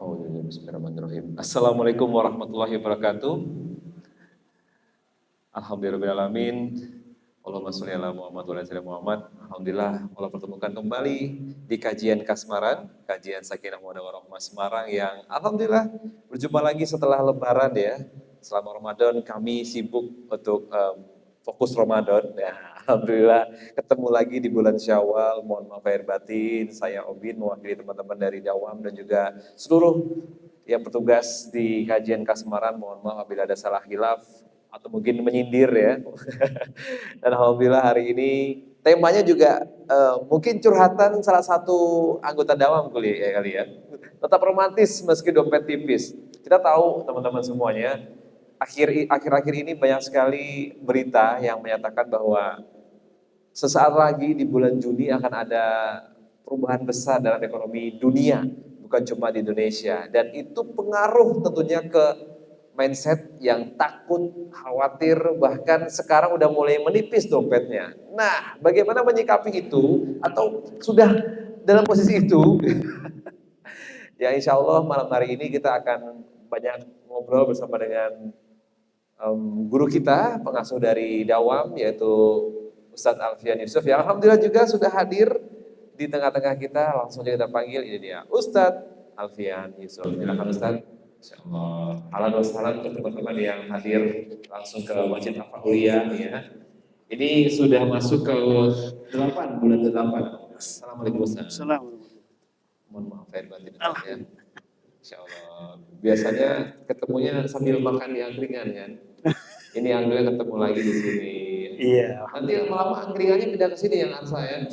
Oh iya, bismillahirrahmanirrahim. Assalamualaikum warahmatullahi wabarakatuh. Alhamdulillahirrahmanirrahim. Allahumma sholli ala Muhammad wa ala ali Muhammad. Alhamdulillah Allah pertemukan kembali di kajian Kasmaran, kajian Sakinah Mawaddah Warahmah Semarang yang alhamdulillah berjumpa lagi setelah lebaran ya. Selama Ramadan kami sibuk untuk fokus Ramadan. Ya, alhamdulillah ketemu lagi di bulan Syawal. Mohon maaf lahir batin, saya Obin mewakili teman-teman dari Dawam dan juga seluruh yang bertugas di kajian Kasmaran. Mohon maaf apabila ada salah hilaf atau mungkin menyindir ya. Dan alhamdulillah hari ini temanya juga mungkin curhatan salah satu anggota Dawam kali ya. Tetap romantis meski dompet tipis. Kita tahu teman-teman semuanya, akhir-akhir ini banyak sekali berita yang menyatakan bahwa sesaat lagi di bulan Juni akan ada perubahan besar dalam ekonomi dunia, bukan cuma di Indonesia. Dan itu pengaruh tentunya ke mindset yang takut, khawatir, bahkan sekarang udah mulai menipis dompetnya. Nah, bagaimana menyikapi itu? Atau sudah dalam posisi itu? Ya insya Allah malam hari ini kita akan banyak ngobrol bersama dengan guru kita, pengasuh dari Dawam, yaitu Ustadz Alfian Yusuf, yang alhamdulillah juga sudah hadir di tengah-tengah kita. Langsung aja kita panggil, ini dia Ustadz Alfian Yusuf. Silakan Ustadz. Insyaallah. Halo wassalam untuk teman-teman yang hadir langsung ke Masjid Al-Fahulia ya. Ini sudah masuk ke 8 bulan 8. Assalamualaikum Ustaz. Assalamualaikum. Mohon maaf lahir batin ya. Insyaallah. Biasanya ketemunya sambil makan di angkringan kan. Ini angkringan ketemu lagi di sini. Iya. Nanti lama-lama angkringannya pindah ke sini yang Arsa ya.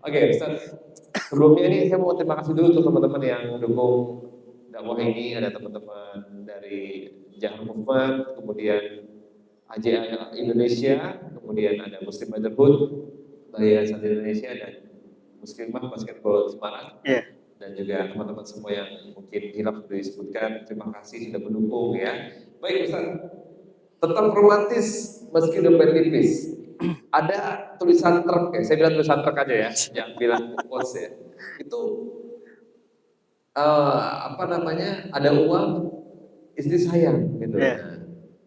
Oke, Ustaz. Sebelumnya ini saya mau terima kasih dulu untuk teman-teman yang mendukung dakwah ini. Ada teman-teman dari Jahar Movement, kemudian AJA Indonesia, kemudian ada Muslim Brotherhood, Yayasan Indonesia, dan Muslimah Basketball Semarang. Yeah. Dan juga teman-teman semua yang mungkin hilaf sudah disebutkan, terima kasih sudah mendukung ya. Baik Ustaz, tetap romantis meski dompet tipis. Ada tulisan truk ya, saya bilang tulisan truk aja ya, yang bilang quotes ya. Itu ada uang, istri sayang gitu. Yeah. Nah,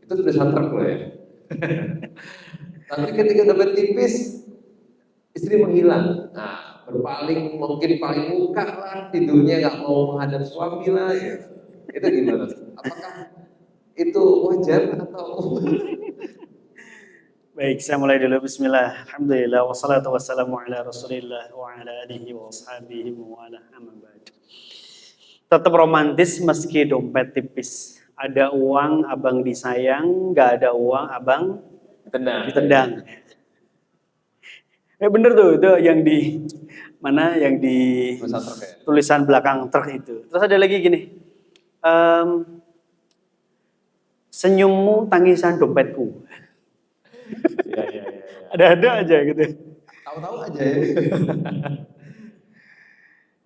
itu tulisan truk loh ya. Tapi ketika dompet tipis, istri menghilang. Nah, berpaling mungkin paling muka lah, tidurnya nggak mau menghadap suami lah. Ya. Itu gimana? Apakah itu wajar atau? Baik, saya mulai dulu. Bismillah. Alhamdulillah wassalatu wassalamu ala Rasulillah wa ala alihi wa ashabihi wa ala amma ba'd. Tetap romantis meski dompet tipis. Ada uang abang disayang, nggak ada uang abang ditendang. Bener tuh, itu yang di mana yang di tulisan belakang truk itu. Terus ada lagi gini, senyummu tangisan dompetku. Ya. Ada-ada aja gitu. Tahu-tahu aja ya.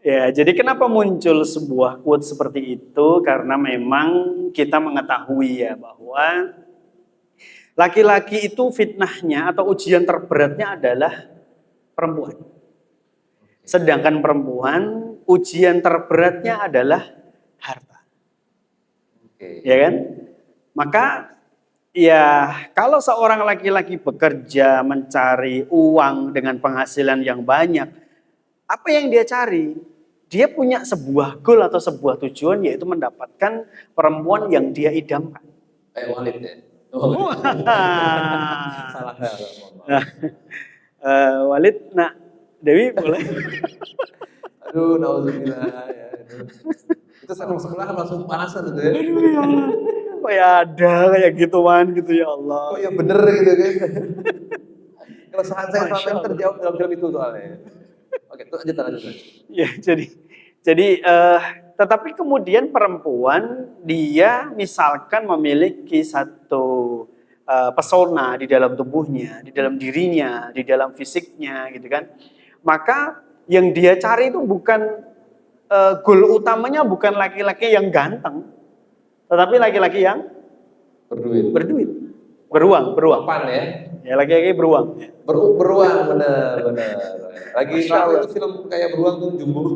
Ya, jadi kenapa muncul sebuah quote seperti itu? Karena memang kita mengetahui ya bahwa laki-laki itu fitnahnya atau ujian terberatnya adalah perempuan. Sedangkan perempuan ujian terberatnya adalah harta. Ya kan? Maka ya kalau seorang laki-laki bekerja mencari uang dengan penghasilan yang banyak, apa yang dia cari? Dia punya sebuah goal atau sebuah tujuan, yaitu mendapatkan perempuan yang dia idamkan. Walid ya? Salah. Walid, nah Dewi boleh? Aduh, nauzubillah ya. Itu sebelah langsung panasan gitu ya. Aduh ya Allah. Kok ya ada kayak gituan gitu ya Allah. Kok ya bener gitu kan. Keresahan saya sampai terjawab dalam film itu soalnya. Oke, lanjut. Ya, jadi tetapi kemudian perempuan dia misalkan memiliki satu pesona di dalam tubuhnya, di dalam dirinya, di dalam fisiknya gitu kan. Maka yang dia cari itu bukan goal utamanya bukan laki-laki yang ganteng, tetapi laki-laki yang berduit. Beruang. Pan ya? Ya, laki-laki beruang. Beruang, bener. Lagi tahu itu film kayak beruang tuh jumbo.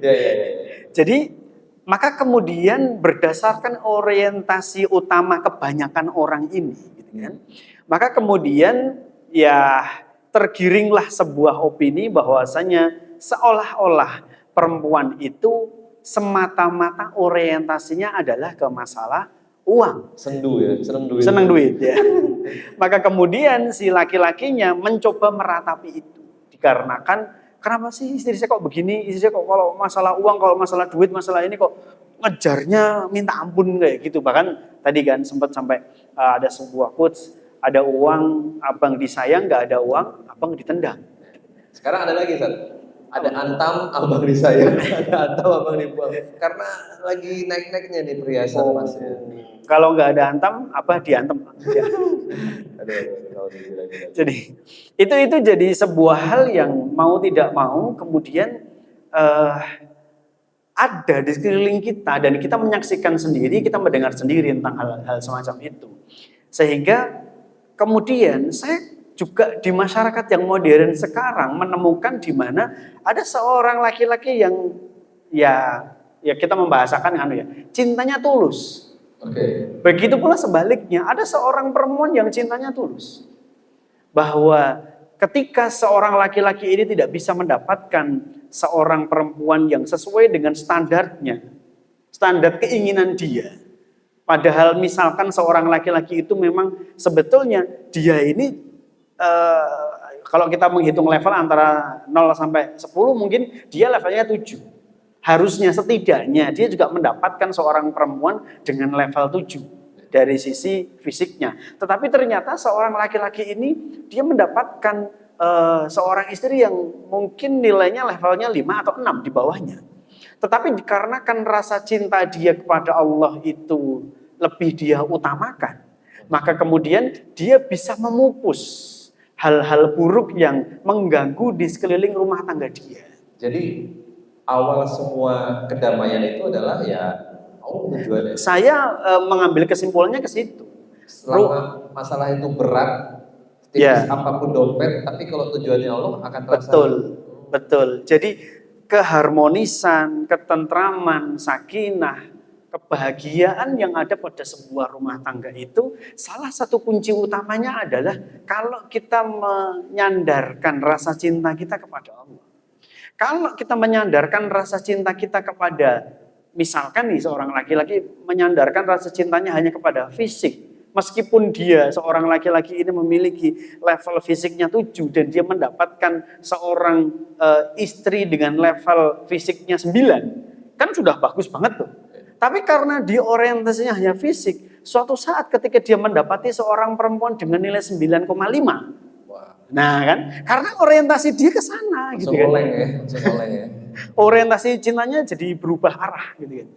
Ya. Jadi maka kemudian berdasarkan orientasi utama kebanyakan orang ini, gitu kan, maka kemudian ya tergiringlah sebuah opini bahwasanya seolah-olah perempuan itu semata-mata orientasinya adalah ke masalah uang. Sendu ya, seneng duit. Senang duit ya. Maka kemudian si laki-lakinya mencoba meratapi itu. Dikarenakan kenapa sih istri saya kok begini, istri saya kok kalau masalah uang, kalau masalah duit, masalah ini kok ngejarnya minta ampun kayak gitu. Bahkan tadi kan sempat sampai ada sebuah quotes, ada uang abang disayang, nggak ada uang abang ditendang. Sekarang ada lagi, Ustaz. Ada antam abang disayang, ada antam abang dibuang. Karena lagi naik-naiknya nih perhiasan Mas ya. Kalau nggak ada antam, apa diantem. Ya. Kalau dibilang-bilang. Jadi itu jadi sebuah hal yang mau tidak mau kemudian ada di sekeliling kita dan kita menyaksikan sendiri, kita mendengar sendiri tentang hal-hal semacam itu. Sehingga kemudian saya juga di masyarakat yang modern sekarang menemukan di mana ada seorang laki-laki yang ya kita membahasakan cintanya tulus. Oke. Begitu pula sebaliknya, ada seorang perempuan yang cintanya tulus. Bahwa ketika seorang laki-laki ini tidak bisa mendapatkan seorang perempuan yang sesuai dengan standarnya, standar keinginan dia. Padahal misalkan seorang laki-laki itu memang sebetulnya dia ini kalau kita menghitung level antara 0 sampai 10 mungkin dia levelnya 7. Harusnya setidaknya dia juga mendapatkan seorang perempuan dengan level 7 dari sisi fisiknya. Tetapi ternyata seorang laki-laki ini dia mendapatkan seorang istri yang mungkin nilainya levelnya 5 atau 6 di bawahnya. Tetapi dikarenakan rasa cinta dia kepada Allah itu lebih dia utamakan, maka kemudian dia bisa memupus hal-hal buruk yang mengganggu di sekeliling rumah tangga dia. Jadi awal semua kedamaian itu adalah ya Allah tujuannya. Saya mengambil kesimpulannya ke situ. Selama masalah itu berat, tipis apapun dompet, tapi kalau tujuannya Allah akan terasa. Betul. Jadi keharmonisan, ketentraman, sakinah, kebahagiaan yang ada pada sebuah rumah tangga itu salah satu kunci utamanya adalah kalau kita menyandarkan rasa cinta kita kepada Allah. Kalau kita menyandarkan rasa cinta kita kepada, misalkan nih seorang laki-laki menyandarkan rasa cintanya hanya kepada fisik. Meskipun dia seorang laki-laki ini memiliki level fisiknya 7 dan dia mendapatkan seorang istri dengan level fisiknya 9, kan sudah bagus banget tuh. Tapi karena dia orientasinya hanya fisik, suatu saat ketika dia mendapati seorang perempuan dengan nilai 9,5, nah kan, karena orientasi dia ke sana gitu kan. Oleng ya. Orientasi cintanya jadi berubah arah gitu kan.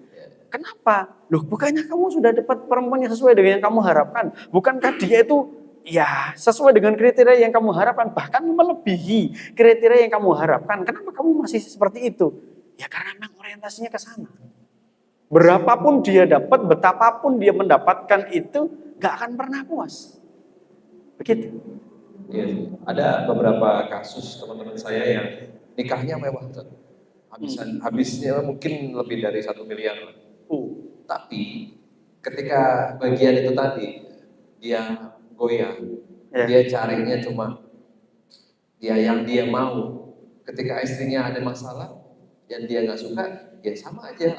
Kenapa? Loh, bukannya kamu sudah dapat perempuan yang sesuai dengan yang kamu harapkan? Bukankah dia itu ya sesuai dengan kriteria yang kamu harapkan, bahkan melebihi kriteria yang kamu harapkan? Kenapa kamu masih seperti itu? Ya karena memang orientasinya ke sana. Berapapun dia dapat, betapapun dia mendapatkan itu, gak akan pernah puas. Begitu. Ya, ada beberapa kasus teman-teman saya yang nikahnya mewah, habisnya mungkin lebih dari 1 miliar. Tapi ketika bagian itu tadi dia goyang, dia carinya cuma yang dia mau. Ketika istrinya ada masalah dan dia nggak suka, ya sama aja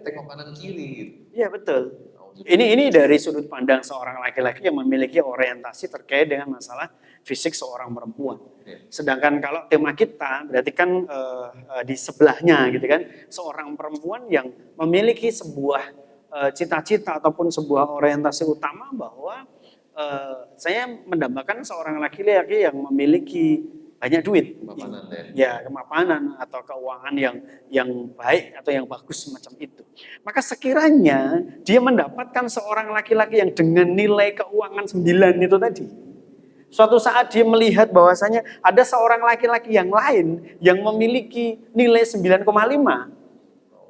tengok kanan kiri. Iya betul. Ini dari sudut pandang seorang laki-laki yang memiliki orientasi terkait dengan masalah fisik seorang perempuan. Sedangkan kalau tema kita berarti kan di sebelahnya gitu kan, seorang perempuan yang memiliki sebuah cita-cita ataupun sebuah orientasi utama bahwa saya mendambakan seorang laki-laki yang memiliki banyak duit, kemapanan atau keuangan yang baik atau yang bagus semacam itu. Maka sekiranya dia mendapatkan seorang laki-laki yang dengan nilai keuangan 9 itu tadi, suatu saat dia melihat bahwasanya ada seorang laki-laki yang lain yang memiliki nilai 9,5.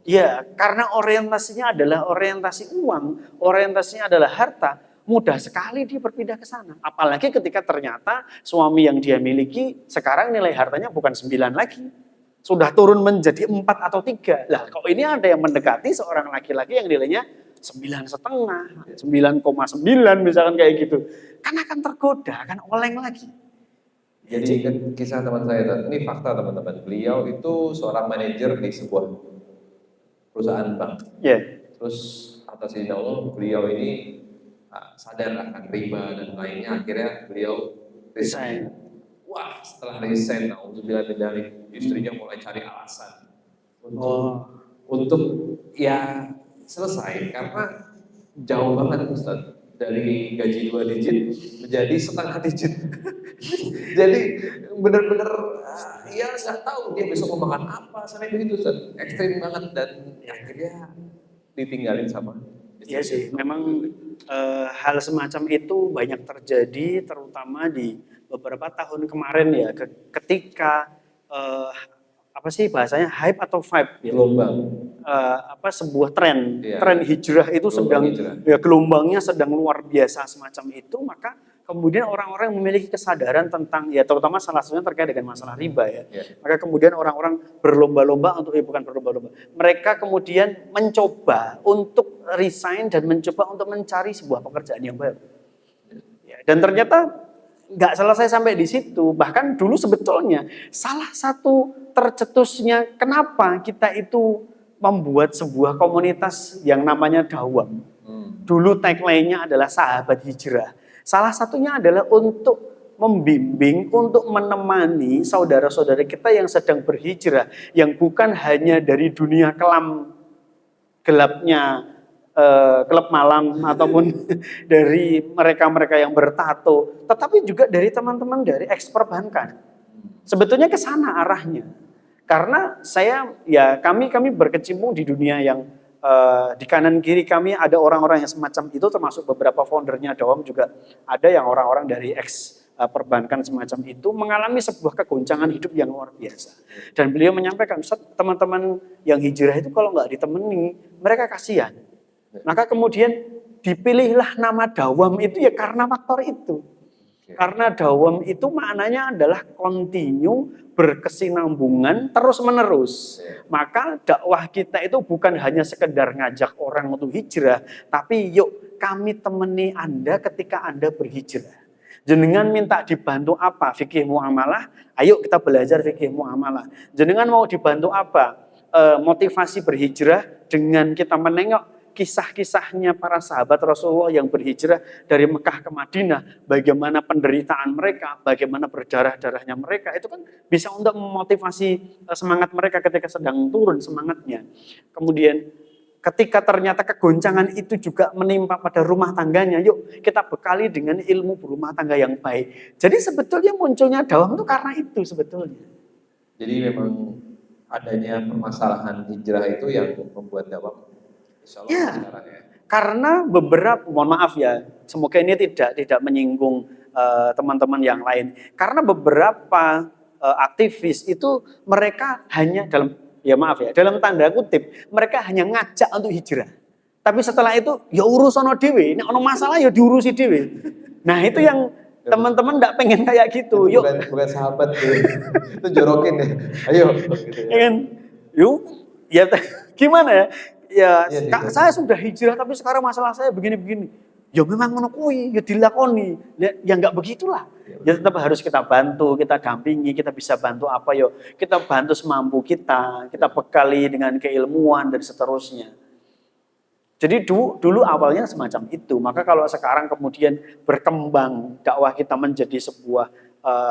Ya, karena orientasinya adalah orientasi uang, orientasinya adalah harta, mudah sekali dia berpindah ke sana. Apalagi ketika ternyata suami yang dia miliki sekarang nilai hartanya bukan 9 lagi, sudah turun menjadi 4 atau 3. Lah, kalau ini ada yang mendekati seorang laki-laki yang nilainya 9,5, 9,9 misalkan kayak gitu. Kan akan tergoda, akan oleng lagi. Jadi kan kisah teman saya, Tan. Ini fakta teman-teman. Beliau itu seorang manajer di sebuah perusahaan bank. Ya. Terus atas izin Allah, beliau ini sadar akan riba dan lainnya. Akhirnya beliau resign. Wah, setelah resign, alhamdulillah dari istrinya mulai cari alasan untuk ya selesai karena jauh banget Ustaz dari gaji 2 digit menjadi setengah digit. Jadi benar-benar ya nggak tahu dia besok mau makan apa, sampai begitu Ustaz. Ekstrim banget dan akhirnya ditinggalin sama Iya sih, istrinya. memang hal semacam itu banyak terjadi terutama di beberapa tahun kemarin ya, ketika apa sih bahasanya hype atau vibe ya. Gelombang. Sebuah tren, Iya. tren hijrah itu sedang Hijrah. ya gelombangnya sedang luar biasa semacam itu, maka kemudian orang-orang memiliki kesadaran tentang ya terutama salah satunya terkait dengan masalah riba ya. Maka kemudian orang-orang berlomba-lomba untuk bukan berlomba-lomba. Mereka kemudian mencoba untuk resign dan mencoba untuk mencari sebuah pekerjaan yang baru. Ya, dan ternyata nggak selesai sampai di situ. Bahkan dulu sebetulnya salah satu tercetusnya kenapa kita itu membuat sebuah komunitas yang namanya Dawam. Dulu tagline-nya adalah sahabat hijrah. Salah satunya adalah untuk membimbing, untuk menemani saudara-saudara kita yang sedang berhijrah, yang bukan hanya dari dunia kelam gelapnya klub malam ataupun dari mereka-mereka yang bertato, tetapi juga dari teman-teman dari ex-perbankan. Sebetulnya ke sana arahnya. Karena kami berkecimpung di dunia yang di kanan kiri kami ada orang-orang yang semacam itu, termasuk beberapa foundernya Dawam juga ada yang orang-orang dari ex perbankan semacam itu mengalami sebuah kegoncangan hidup yang luar biasa. Dan beliau menyampaikan, teman-teman yang hijrah itu kalau nggak ditemani, mereka kasihan. Maka kemudian dipilihlah nama Dawam itu ya karena faktor itu. Karena Dawam itu maknanya adalah continue, berkesinambungan, terus menerus. Maka dakwah kita itu bukan hanya sekedar ngajak orang untuk hijrah, tapi yuk kami temani Anda ketika Anda berhijrah. Jenengan minta dibantu apa? Fikih muamalah, ayo kita belajar fikih muamalah. Jenengan mau dibantu apa? Motivasi berhijrah dengan kita menengok kisah-kisahnya para sahabat Rasulullah yang berhijrah dari Mekah ke Madinah, bagaimana penderitaan mereka, bagaimana berdarah-darahnya mereka, itu kan bisa untuk memotivasi semangat mereka ketika sedang turun semangatnya. Kemudian ketika ternyata kegoncangan itu juga menimpa pada rumah tangganya, yuk kita bekali dengan ilmu berumah tangga yang baik. Jadi sebetulnya munculnya Dawam itu karena itu sebetulnya. Jadi memang adanya permasalahan hijrah itu yang membuat Dawam ya, karena beberapa, mohon maaf ya, semoga ini tidak menyinggung teman-teman yang lain. Karena beberapa aktivis itu mereka hanya dalam tanda kutip, mereka hanya ngajak untuk hijrah. Tapi setelah itu ya urus ono dewe, ini ono masalah ya diurusi dewe. Nah itu yang teman-teman enggak pengen kayak gitu. Yuk, bukan sahabat itu jorokin ya. Ayo. Yuk, ya gimana ya? Ya, saya sudah hijrah tapi sekarang masalah saya begini-begini. Ya memang ngono kuwi, ya dilakoni. Ya enggak begitulah. Ya tetap harus kita bantu, kita dampingi, kita bisa bantu apa yo. Kita bantu semampu kita bekali dengan keilmuan dan seterusnya. Jadi dulu awalnya semacam itu. Maka kalau sekarang kemudian berkembang dakwah kita menjadi sebuah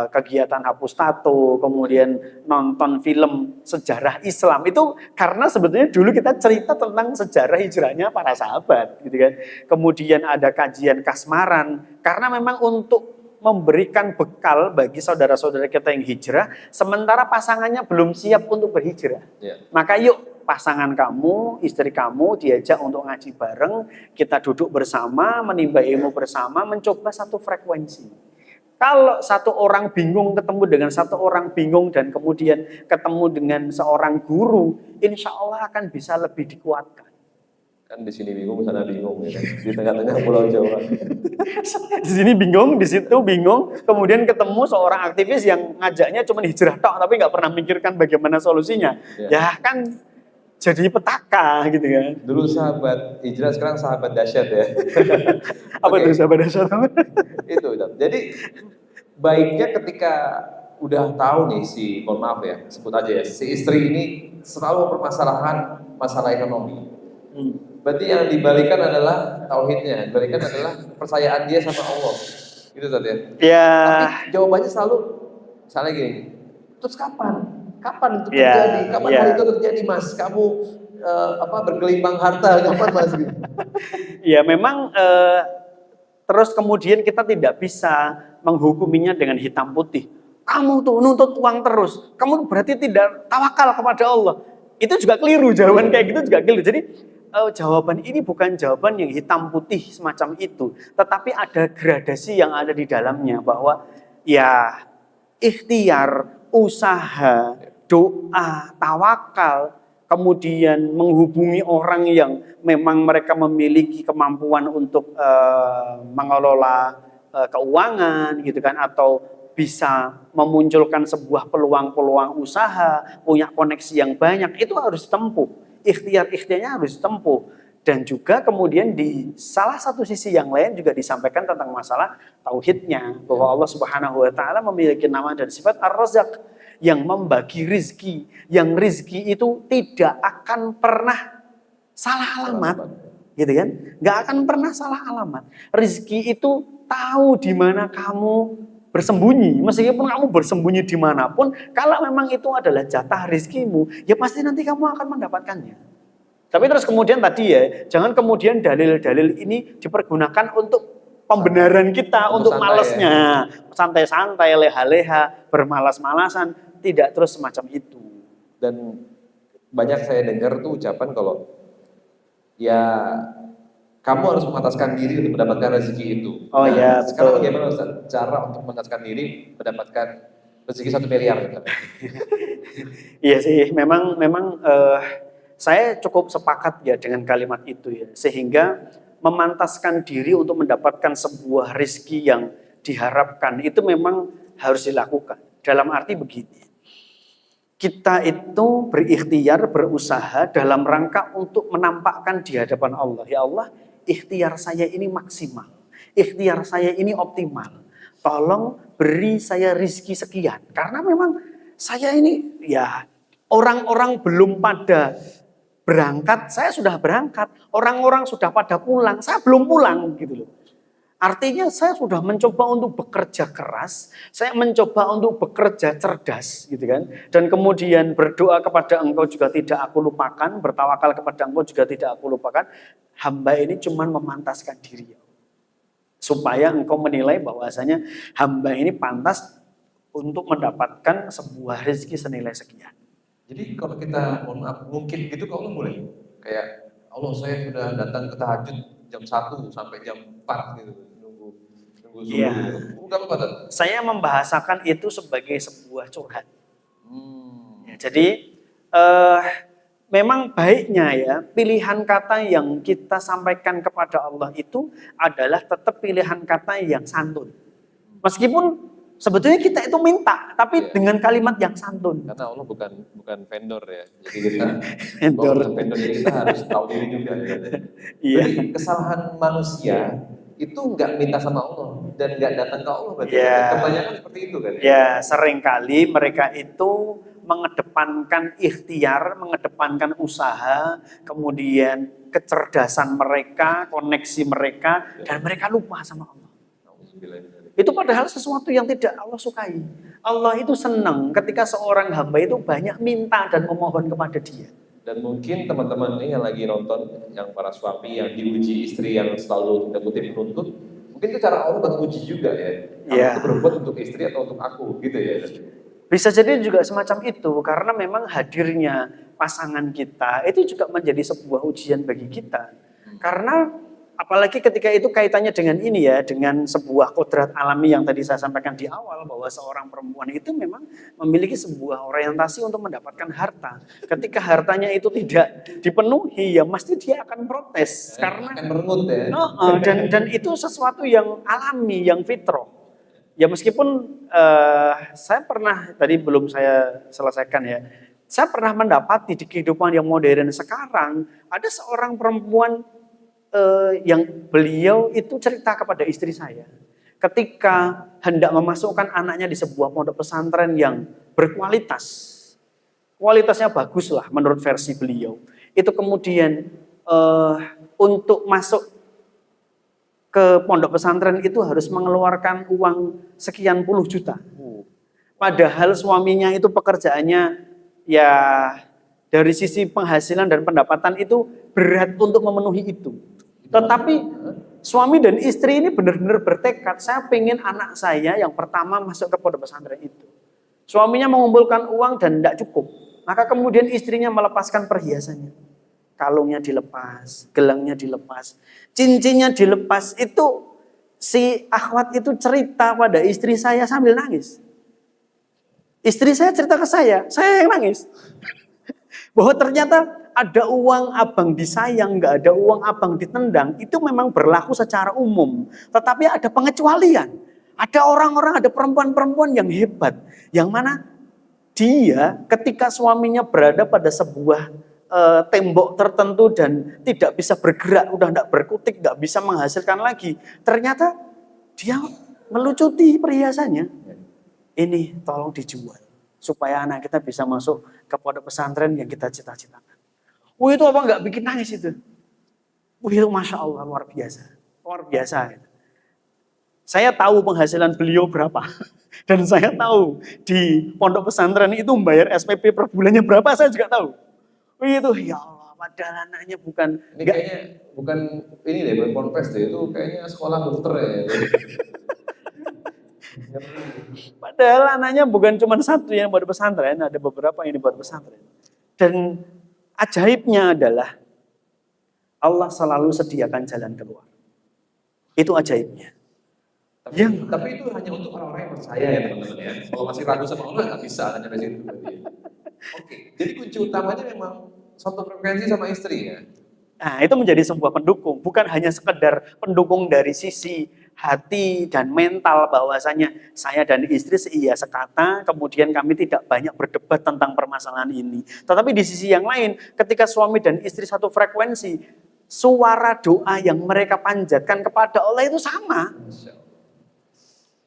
kegiatan hapus tato, kemudian nonton film sejarah Islam, itu karena sebetulnya dulu kita cerita tentang sejarah hijrahnya para sahabat, gitu kan. Kemudian ada kajian kasmaran, karena memang untuk memberikan bekal bagi saudara-saudara kita yang hijrah, sementara pasangannya belum siap untuk berhijrah. Maka yuk pasangan kamu, istri kamu diajak untuk ngaji bareng, kita duduk bersama, menimba ilmu bersama, mencoba satu frekuensi. Kalau satu orang bingung ketemu dengan satu orang bingung dan kemudian ketemu dengan seorang guru, insya Allah akan bisa lebih dikuatkan. Kan di sini bingung, sana bingung ya kan. Di tengah-tengah Pulau Jawa. Di sini bingung, di situ bingung, kemudian ketemu seorang aktivis yang ngajaknya cuma hijrah tok, tapi nggak pernah mikirkan bagaimana solusinya. Ya. Ya kan jadi petaka gitu kan. Dulu sahabat hijrah, sekarang sahabat dahsyat ya. Apa Oke. tuh sahabat dasar? Itu Ustaz. Jadi baiknya ketika udah tahu nih si, mohon maaf ya, sebut aja ya, si istri ini selalu permasalahan masalah ekonomi. Berarti yang dibalikan adalah tauhidnya, dibalikan adalah kepercayaan dia sama Allah. Itu tadi ya. Ya, Tapi jawabannya selalu misalnya gini, terus kapan? Kapan itu Ya, terjadi? Kapan ya. hal itu terjadi, Mas? Kamu bergelimang harta, kapan, Mas? ya memang terus kemudian kita tidak bisa menghukuminya dengan hitam putih. Kamu tuh nuntut uang terus, kamu berarti tidak tawakal kepada Allah. Itu juga keliru, jawaban kayak gitu juga keliru. Jadi jawaban ini bukan jawaban yang hitam putih semacam itu, tetapi ada gradasi yang ada di dalamnya bahwa ya ikhtiar, usaha, doa, tawakal, kemudian menghubungi orang yang memang mereka memiliki kemampuan untuk mengelola keuangan gitu kan, atau bisa memunculkan sebuah peluang-peluang usaha, punya koneksi yang banyak, itu harus ditempuh. Ikhtiar-ikhtiarnya harus ditempuh. Dan juga kemudian di salah satu sisi yang lain juga disampaikan tentang masalah tauhidnya, bahwa Allah Subhanahu wa taala memiliki nama dan sifat Ar-Razzaq yang membagi rizki, yang rizki itu tidak akan pernah salah alamat, gitu kan? Nggak akan pernah salah alamat. Rizki itu tahu di mana kamu bersembunyi, meskipun kamu bersembunyi dimanapun, kalau memang itu adalah jatah rizkimu, ya pasti nanti kamu akan mendapatkannya. Tapi terus kemudian tadi ya, jangan kemudian dalil-dalil ini dipergunakan untuk pembenaran kita, untuk malesnya, santai-santai, leha-leha, bermalas-malasan, tidak terus semacam itu. Dan banyak saya dengar tuh ucapan kalau ya kamu harus mengataskan diri untuk mendapatkan rezeki itu. Oh ya, sekarang betul. bagaimana Ustaz? Cara untuk mengataskan diri mendapatkan rezeki 1 miliar? Iya sih, memang saya cukup sepakat ya dengan kalimat itu ya, sehingga memantaskan diri untuk mendapatkan sebuah rezeki yang diharapkan itu memang harus dilakukan. Dalam arti begini, kita itu berikhtiar, berusaha dalam rangka untuk menampakkan di hadapan Allah, ya Allah, ikhtiar saya ini maksimal, ikhtiar saya ini optimal, tolong beri saya rizki sekian, karena memang saya ini ya orang-orang belum pada berangkat, saya sudah berangkat, orang-orang sudah pada pulang, saya belum pulang gitu loh. Artinya saya sudah mencoba untuk bekerja keras, saya mencoba untuk bekerja cerdas gitu kan. Dan kemudian berdoa kepada Engkau juga tidak aku lupakan, bertawakal kepada Engkau juga tidak aku lupakan. Hamba ini cuma memantaskan diri. Supaya Engkau menilai bahwasanya hamba ini pantas untuk mendapatkan sebuah rezeki senilai sekian. Jadi kalau kita mohon maaf mungkin gitu kalau boleh kayak Allah saya sudah datang ke tahajud jam 1 sampai jam 4 gitu nunggu subuh Iya. gitu. Enggak apa-apa Tan? Saya membahasakan itu sebagai sebuah curhat. Ya, Hmm. jadi memang baiknya ya pilihan kata yang kita sampaikan kepada Allah itu adalah tetap pilihan kata yang santun. Meskipun sebetulnya kita itu minta, tapi Iya. dengan kalimat yang santun. Karena Allah bukan vendor ya. Jadi kita Vendor. bukan vendor, jadi kita harus tahu diri juga. Ya. Iya. Jadi kesalahan manusia itu nggak minta sama Allah dan nggak datang ke Allah berarti. Ya. Kebanyakan seperti itu kan ya. Ya, seringkali mereka itu mengedepankan ikhtiar, mengedepankan usaha, kemudian kecerdasan mereka, koneksi mereka, dan mereka lupa sama Allah. Itu padahal sesuatu yang tidak Allah sukai. Allah itu senang ketika seorang hamba itu banyak minta dan memohon kepada Dia. Dan mungkin teman-teman ini yang lagi nonton, yang para suami yang diuji istri yang selalu tanda kutip menuntut, mungkin itu cara Allah buat uji juga ya. Kamu itu berbuat untuk istri atau untuk aku gitu ya. Bisa jadi juga semacam itu, karena memang hadirnya pasangan kita itu juga menjadi sebuah ujian bagi kita. Karena Apalagi ketika itu kaitannya dengan ini ya, dengan sebuah kodrat alami yang tadi saya sampaikan di awal, bahwa seorang perempuan itu memang memiliki sebuah orientasi untuk mendapatkan harta. Ketika hartanya itu tidak dipenuhi, ya mesti dia akan protes. Karena akan merengut ya. dan itu sesuatu yang alami, yang fitrah. Ya meskipun saya pernah, tadi belum saya selesaikan ya, saya pernah mendapati di kehidupan yang modern sekarang, ada seorang perempuan yang beliau itu cerita kepada istri saya. Ketika hendak memasukkan anaknya di sebuah pondok pesantren yang berkualitas, kualitasnya bagus lah menurut versi beliau. Itu kemudian untuk masuk ke pondok pesantren itu harus mengeluarkan uang sekian puluh juta. Padahal suaminya itu pekerjaannya ya dari sisi penghasilan dan pendapatan itu berat untuk memenuhi itu. Tetapi suami dan istri ini benar-benar bertekad, saya pengen anak saya yang pertama masuk ke pondok pesantren itu. Suaminya mengumpulkan uang dan tidak cukup. Maka kemudian istrinya melepaskan perhiasannya. Kalungnya dilepas, gelangnya dilepas, cincinnya dilepas. Itu si akhwat itu cerita pada istri saya sambil nangis. Istri saya cerita ke saya yang nangis. Bahwa ternyata ada uang abang disayang, nggak ada uang abang ditendang, itu memang berlaku secara umum. Tetapi ada pengecualian. Ada orang-orang, ada perempuan-perempuan yang hebat. Yang mana dia ketika suaminya berada pada sebuah tembok tertentu dan tidak bisa bergerak, udah nggak berkutik, nggak bisa menghasilkan lagi. Ternyata dia melucuti perhiasannya. Ini tolong dijual. Supaya anak kita bisa masuk ke pondok pesantren yang kita cita-citakan. Itu apa nggak bikin nangis itu? Itu Masya Allah luar biasa. Luar biasa. Saya tahu penghasilan beliau berapa. Dan saya tahu di pondok pesantren itu membayar SPP per bulannya berapa, saya juga tahu. Itu ya Allah, padahal anaknya bukan. Ini kayaknya bukan ini deh, bukan ponpes deh, itu kayaknya sekolah dokter ya. Padahal anaknya bukan cuma satu yang buat pesantren, ada beberapa yang dibuat pesantren. Dan ajaibnya adalah Allah selalu sediakan jalan keluar. Itu ajaibnya. Tapi itu hanya untuk orang-orang yang percaya ya teman-teman ya. Kalau masih ragu sama Allah nggak bisa hanya dari situ. Oke, jadi kunci utamanya memang satu frekuensi sama istri ya. Nah, itu menjadi sebuah pendukung, bukan hanya sekedar pendukung dari sisi hati dan mental bahwasanya saya dan istri seia sekata, kemudian kami tidak banyak berdebat tentang permasalahan ini. Tetapi di sisi yang lain, ketika suami dan istri satu frekuensi, suara doa yang mereka panjatkan kepada Allah itu sama.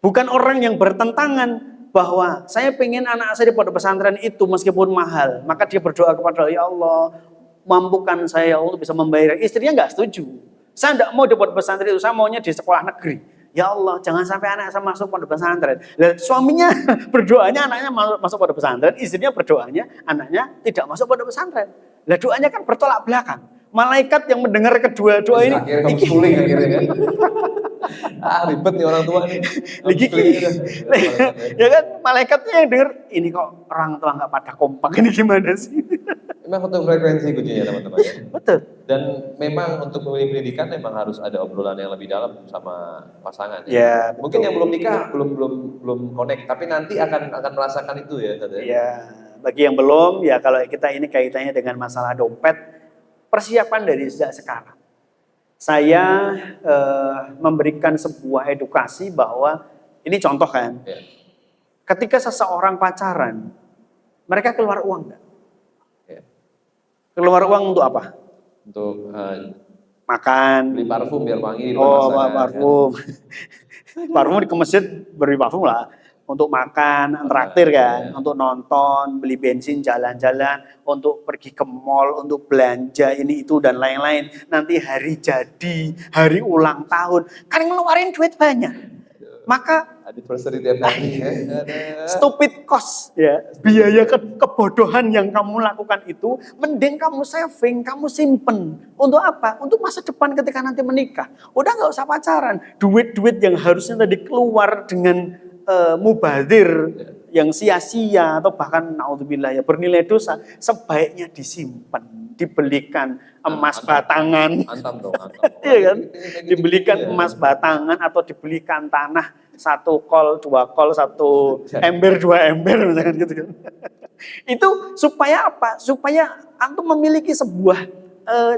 Bukan orang yang bertentangan bahwa saya pengen anak saya di pondok pesantren itu meskipun mahal, maka dia berdoa kepada Allah, ya Allah, mampukan saya untuk bisa membayar. Istrinya nggak setuju. Saya nggak mau di pondok pesantren itu, saya maunya di sekolah negeri. Ya Allah, jangan sampai anak saya masuk pondok pesantren. Nah, suaminya berdoanya anaknya masuk pondok pesantren, istrinya berdoanya anaknya tidak masuk pondok pesantren. Nah, doanya kan bertolak belakang. Malaikat yang mendengar kedua doa ini, akhirnya kamu schooling akhirnya kan. Ribet nih orang tua nih. Ya kan, malaikatnya yang dengar, ini kok orang tua nggak pada kompak, ini gimana sih? Memang satu frekuensi kuncinya teman-teman ya. Betul. Dan memang untuk memilih pendidikan memang harus ada obrolan yang lebih dalam sama pasangan. Ya, mungkin yang belum nikah belum connect, tapi nanti akan merasakan itu ya. Ya, bagi yang belum ya kalau kita ini kaitannya dengan masalah dompet, persiapan dari sejak sekarang. Saya memberikan sebuah edukasi bahwa ini contoh kan. Ya. Ketika seseorang pacaran, mereka keluar uang enggak? Ya. Keluar uang untuk apa? Untuk makan, beli parfum biar wangi. Parfum. Parfum di masjid beri parfum lah. Untuk makan, traktir kan, untuk nonton, beli bensin, jalan-jalan, untuk pergi ke mall, untuk belanja ini itu dan lain-lain. Nanti hari jadi, hari ulang tahun, kan ngeluarin duit banyak. Maka anniversary tiap hari ya. Stupid cost ya, biaya kebodohan yang kamu lakukan itu mending kamu saving, kamu simpen. Untuk apa? Untuk masa depan ketika nanti menikah. Udah nggak usah pacaran. Duit-duit yang harusnya tadi keluar dengan mubazir yang sia-sia atau bahkan naudzubillah ya bernilai dosa, sebaiknya disimpan. dibelikan emas Antam. batangan, Antam dong, antam. iya kan? Kayak gitu-gitu Dibelikan ya. emas batangan atau dibelikan tanah 1 kol, 2 kol, 1 Ya. ember, 2 ember misalkan gitu kan. Itu supaya apa? Supaya antum memiliki sebuah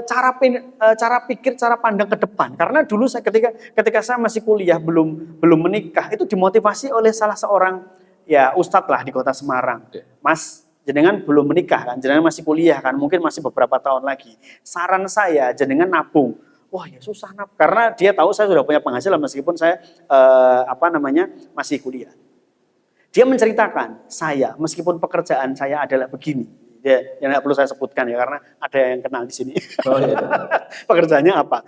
cara pikir, cara pandang ke depan. Karena dulu saya ketika saya masih kuliah belum menikah itu dimotivasi oleh salah seorang ya ustadz lah di kota Semarang. Ya. Mas, jenengan belum menikah kan? Jenengan masih kuliah kan? Mungkin masih beberapa tahun lagi. Saran saya jenengan nabung. Wah ya susah nabung. Karena dia tahu saya sudah punya penghasilan meskipun saya masih kuliah. Dia menceritakan, saya meskipun pekerjaan saya adalah begini, yang nggak perlu saya sebutkan ya karena ada yang kenal di sini. Oh, iya. Pekerjaannya apa?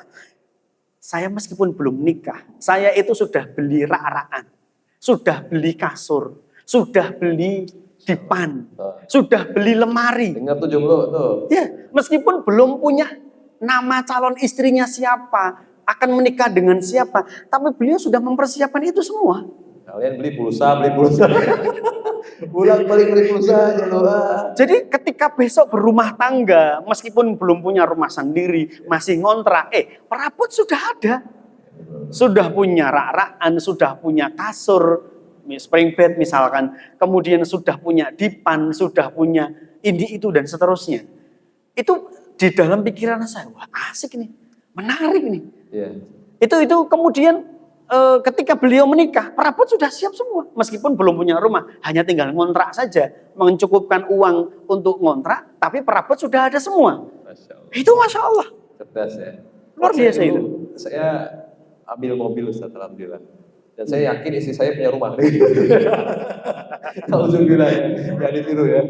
Saya meskipun belum nikah, saya itu sudah beli rak-rakan, sudah beli kasur, sudah beli dipan, sudah beli lemari. Dengar tuh jomblo tuh. Ya, meskipun belum punya nama calon istrinya siapa, akan menikah dengan siapa, tapi beliau sudah mempersiapkan itu semua. Kalian beli pulsa. Pulang beli pulsa aja loh. Jadi ketika besok berumah tangga, meskipun belum punya rumah sendiri, masih ngontrak, perabot sudah ada. Sudah punya rak-rakan, sudah punya kasur, spring bed misalkan, kemudian sudah punya dipan, sudah punya ini itu dan seterusnya. Itu di dalam pikiran saya, wah asik nih, menarik nih. Iya. Itu kemudian ketika beliau menikah, perabot sudah siap semua. Meskipun belum punya rumah, hanya tinggal ngontrak saja. Mencukupkan uang untuk ngontrak, tapi perabot sudah ada semua. Masya Allah. Itu Masya Allah. Cerdas ya. Luar biasa Saya itu. dulu, saya ambil mobil Ustaz, alhamdulillah. Dan saya yakin istri saya punya rumah. Alhamdulillah ya, jangan ditiru ya.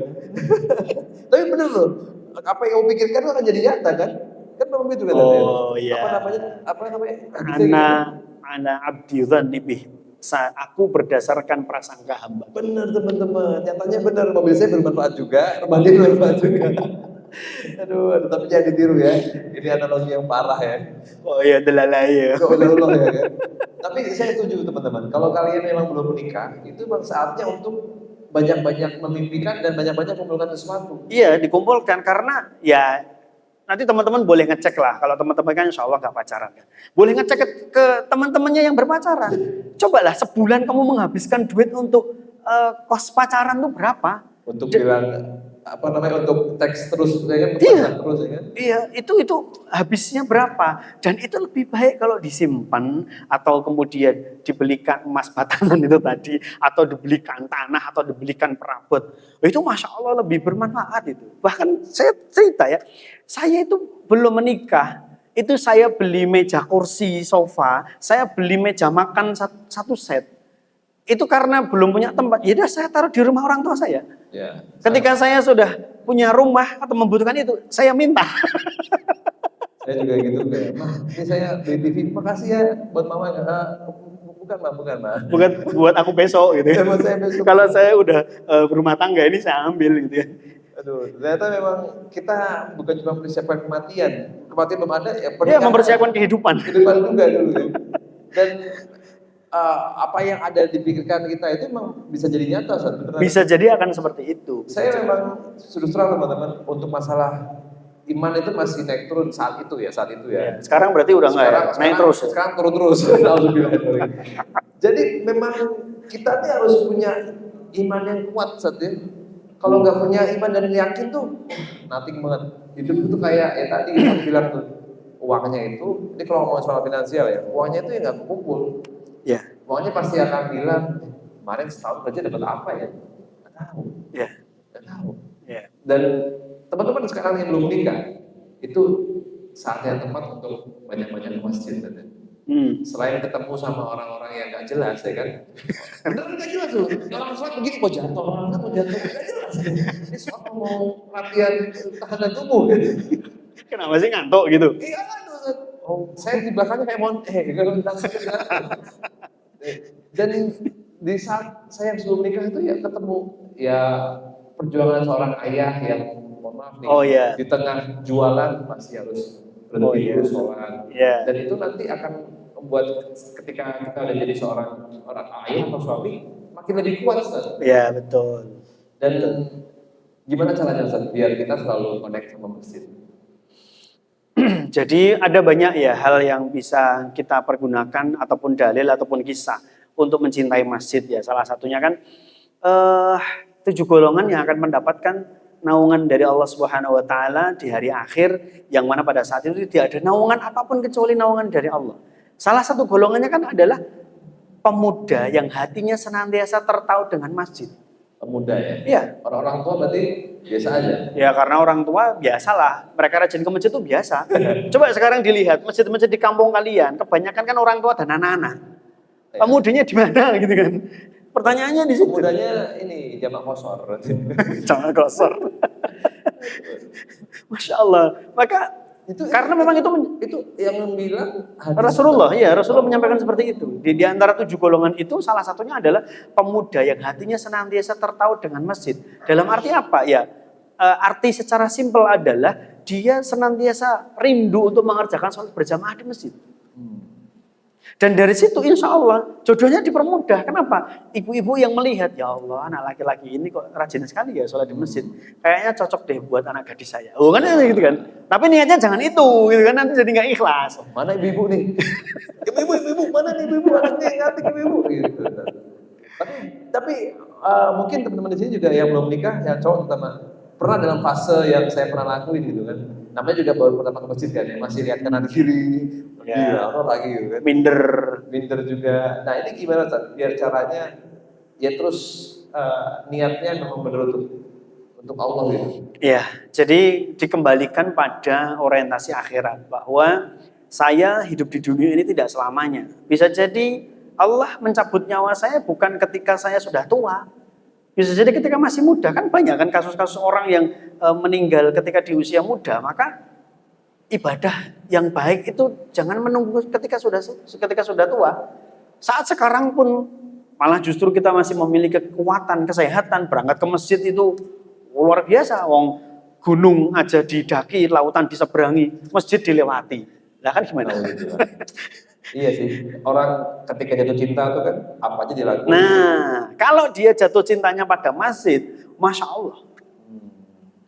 Tapi bener loh, apa yang kamu pikirkan itu akan jadi nyata kan? Kan memang gitu kan? Oh iya. Apa namanya? Ana abdi dzanni bih. Aku berdasarkan prasangka hamba. Bener teman-teman, nyatanya bener. Mobil saya bermanfaat juga, rumah dia bermanfaat juga. Aduh, tapi jangan ditiru ya. Ini analogi yang parah ya. Oh iya, delalaya. Allah ya kan. Tapi saya setuju teman-teman. Kalau kalian memang belum menikah, itu memang saatnya untuk banyak-banyak memimpikan dan banyak-banyak mengumpulkan sesuatu. Iya, dikumpulkan karena ya nanti teman-teman boleh ngecek lah. Kalau teman-teman kan insya Allah gak pacaran kan. Boleh ngecek ke teman-temannya yang berpacaran. Cobalah sebulan kamu menghabiskan duit untuk kos pacaran tuh berapa? Untuk bilang untuk teks terus ya kan, Iya. terus ya kan. Iya, itu habisnya berapa? Dan itu lebih baik kalau disimpan atau kemudian dibelikan emas batangan itu tadi, atau dibelikan tanah atau dibelikan perabot. Itu Masya Allah lebih bermanfaat itu. Bahkan saya cerita ya, saya itu belum menikah, itu saya beli meja kursi sofa, saya beli meja makan 1 set. Itu karena belum punya tempat, ya udah saya taruh di rumah orang tua saya. Ya. Ketika saya sudah punya rumah atau membutuhkan itu, saya minta. Saya juga gitu kayak, "Mah, ini saya beli TV, makasih ya buat mama." Bukan mah. Bukan buat aku besok gitu ya. Buat saya besok. Kalau saya udah berumah tangga ini saya ambil gitu ya. Aduh, ternyata memang kita bukan cuma mempersiapkan kematian belum ada ya. Iya, mempersiapkan kehidupan. Kehidupan juga dulu ya. Dan apa yang ada dipikirkan kita itu memang bisa jadi nyata saat beneran. Bisa jadi akan seperti itu. Saya memang terus terang teman-teman untuk masalah iman itu masih naik turun saat itu ya. Sekarang berarti udah nggak ya? Naik terus. Sekarang turun terus. Jadi memang kita nih harus punya iman yang kuat saat ini. Kalau nggak punya iman dan yakin tuh nothing banget. Hidup itu kayak ya tadi kita bilang tuh uangnya itu. Ini kalau ngomong soal finansial ya, uangnya itu ya nggak kumpul. Ya. Uangnya pasti akan bilang kemarin setahun kerja dapat apa ya? Nggak tahu. Ya. Nggak tahu. Ya. Dan teman-teman sekarang yang belum menikah itu saatnya tepat untuk banyak-banyak ke masjid. Selain ketemu sama orang-orang yang nggak jelas ya kan, beneran nggak jelas tuh. Orang sholat begini kok jatuh, orang kan mau jatuh nggak jelas. Ini soal mau latihan tahanan tubuh. Kenapa sih ngantuk gitu? Iya kan, saya di belakangnya kayak dan di saat saya sebelum menikah itu ya ketemu ya perjuangan seorang ayah yang mohon maaf nih, di tengah jualan masih harus berhenti dulu sholat. Dan itu nanti akan membuat ketika kita udah jadi seorang ayah atau suami makin lebih kuat. Iya betul. Dan gimana caranya Ustaz biar kita selalu connect sama masjid? Jadi ada banyak ya hal yang bisa kita pergunakan ataupun dalil ataupun kisah untuk mencintai masjid ya. Salah satunya kan 7 golongan yang akan mendapatkan naungan dari Allah Subhanahu wa taala di hari akhir, yang mana pada saat itu tidak ada naungan apapun kecuali naungan dari Allah. Salah satu golongannya kan adalah pemuda yang hatinya senantiasa tertaut dengan masjid. Pemuda ya? Iya. Orang-orang tua berarti biasa aja? Ya karena orang tua biasalah, mereka rajin ke masjid itu biasa. Coba sekarang dilihat masjid-masjid di kampung kalian, kebanyakan kan orang tua dan anak-anak. Ya. Pemudanya di mana gitu kan? Pertanyaannya di situ. Pemudanya ini jamak kosor. Jangan kosor. Masya Allah. Maka karena memang itu yang bilang Rasulullah menyampaikan seperti itu. Di antara 7 golongan itu salah satunya adalah pemuda yang hatinya senantiasa tertaut dengan masjid. Dalam arti apa? Ya, arti secara simpel adalah dia senantiasa rindu untuk mengerjakan sholat berjamaah di masjid. Dan dari situ insya Allah jodohnya dipermudah. Kenapa? Ibu-ibu yang melihat, ya Allah anak laki-laki ini kok rajin sekali ya sholat di masjid. Kayaknya cocok deh buat anak gadis saya. Oh kan gitu kan. Tapi niatnya jangan itu, gitu kan, nanti jadi nggak ikhlas. Mana ibu-ibu nih? Ibu-ibu mana nih ibu-ibu anaknya yang ngerti ibu-ibu gitu. Tapi mungkin teman-teman di sini juga yang belum nikah, yang cowok terutama pernah dalam fase yang saya pernah lakuin gitu kan. Namanya juga baru pertama ke masjid kan, masih lihat kanan kiri, orang lagi gitu kan. Minder juga. Nah ini gimana biar caranya ya terus niatnya memang benar untuk Allah gitu. Ya, jadi dikembalikan pada orientasi akhirat bahwa saya hidup di dunia ini tidak selamanya. Bisa jadi Allah mencabut nyawa saya bukan ketika saya sudah tua. Bisa jadi ketika masih muda. Kan banyak kan kasus-kasus orang yang meninggal ketika di usia muda. Maka ibadah yang baik itu jangan menunggu ketika sudah tua. Saat sekarang pun malah justru kita masih memiliki kekuatan, kesehatan, berangkat ke masjid itu luar biasa. Wong gunung aja didaki, lautan diseberangi, masjid dilewati. Lah kan gimana? Iya sih, orang ketika jatuh cinta itu kan apa aja dilakukan. Nah, kalau dia jatuh cintanya pada masjid, Masya Allah.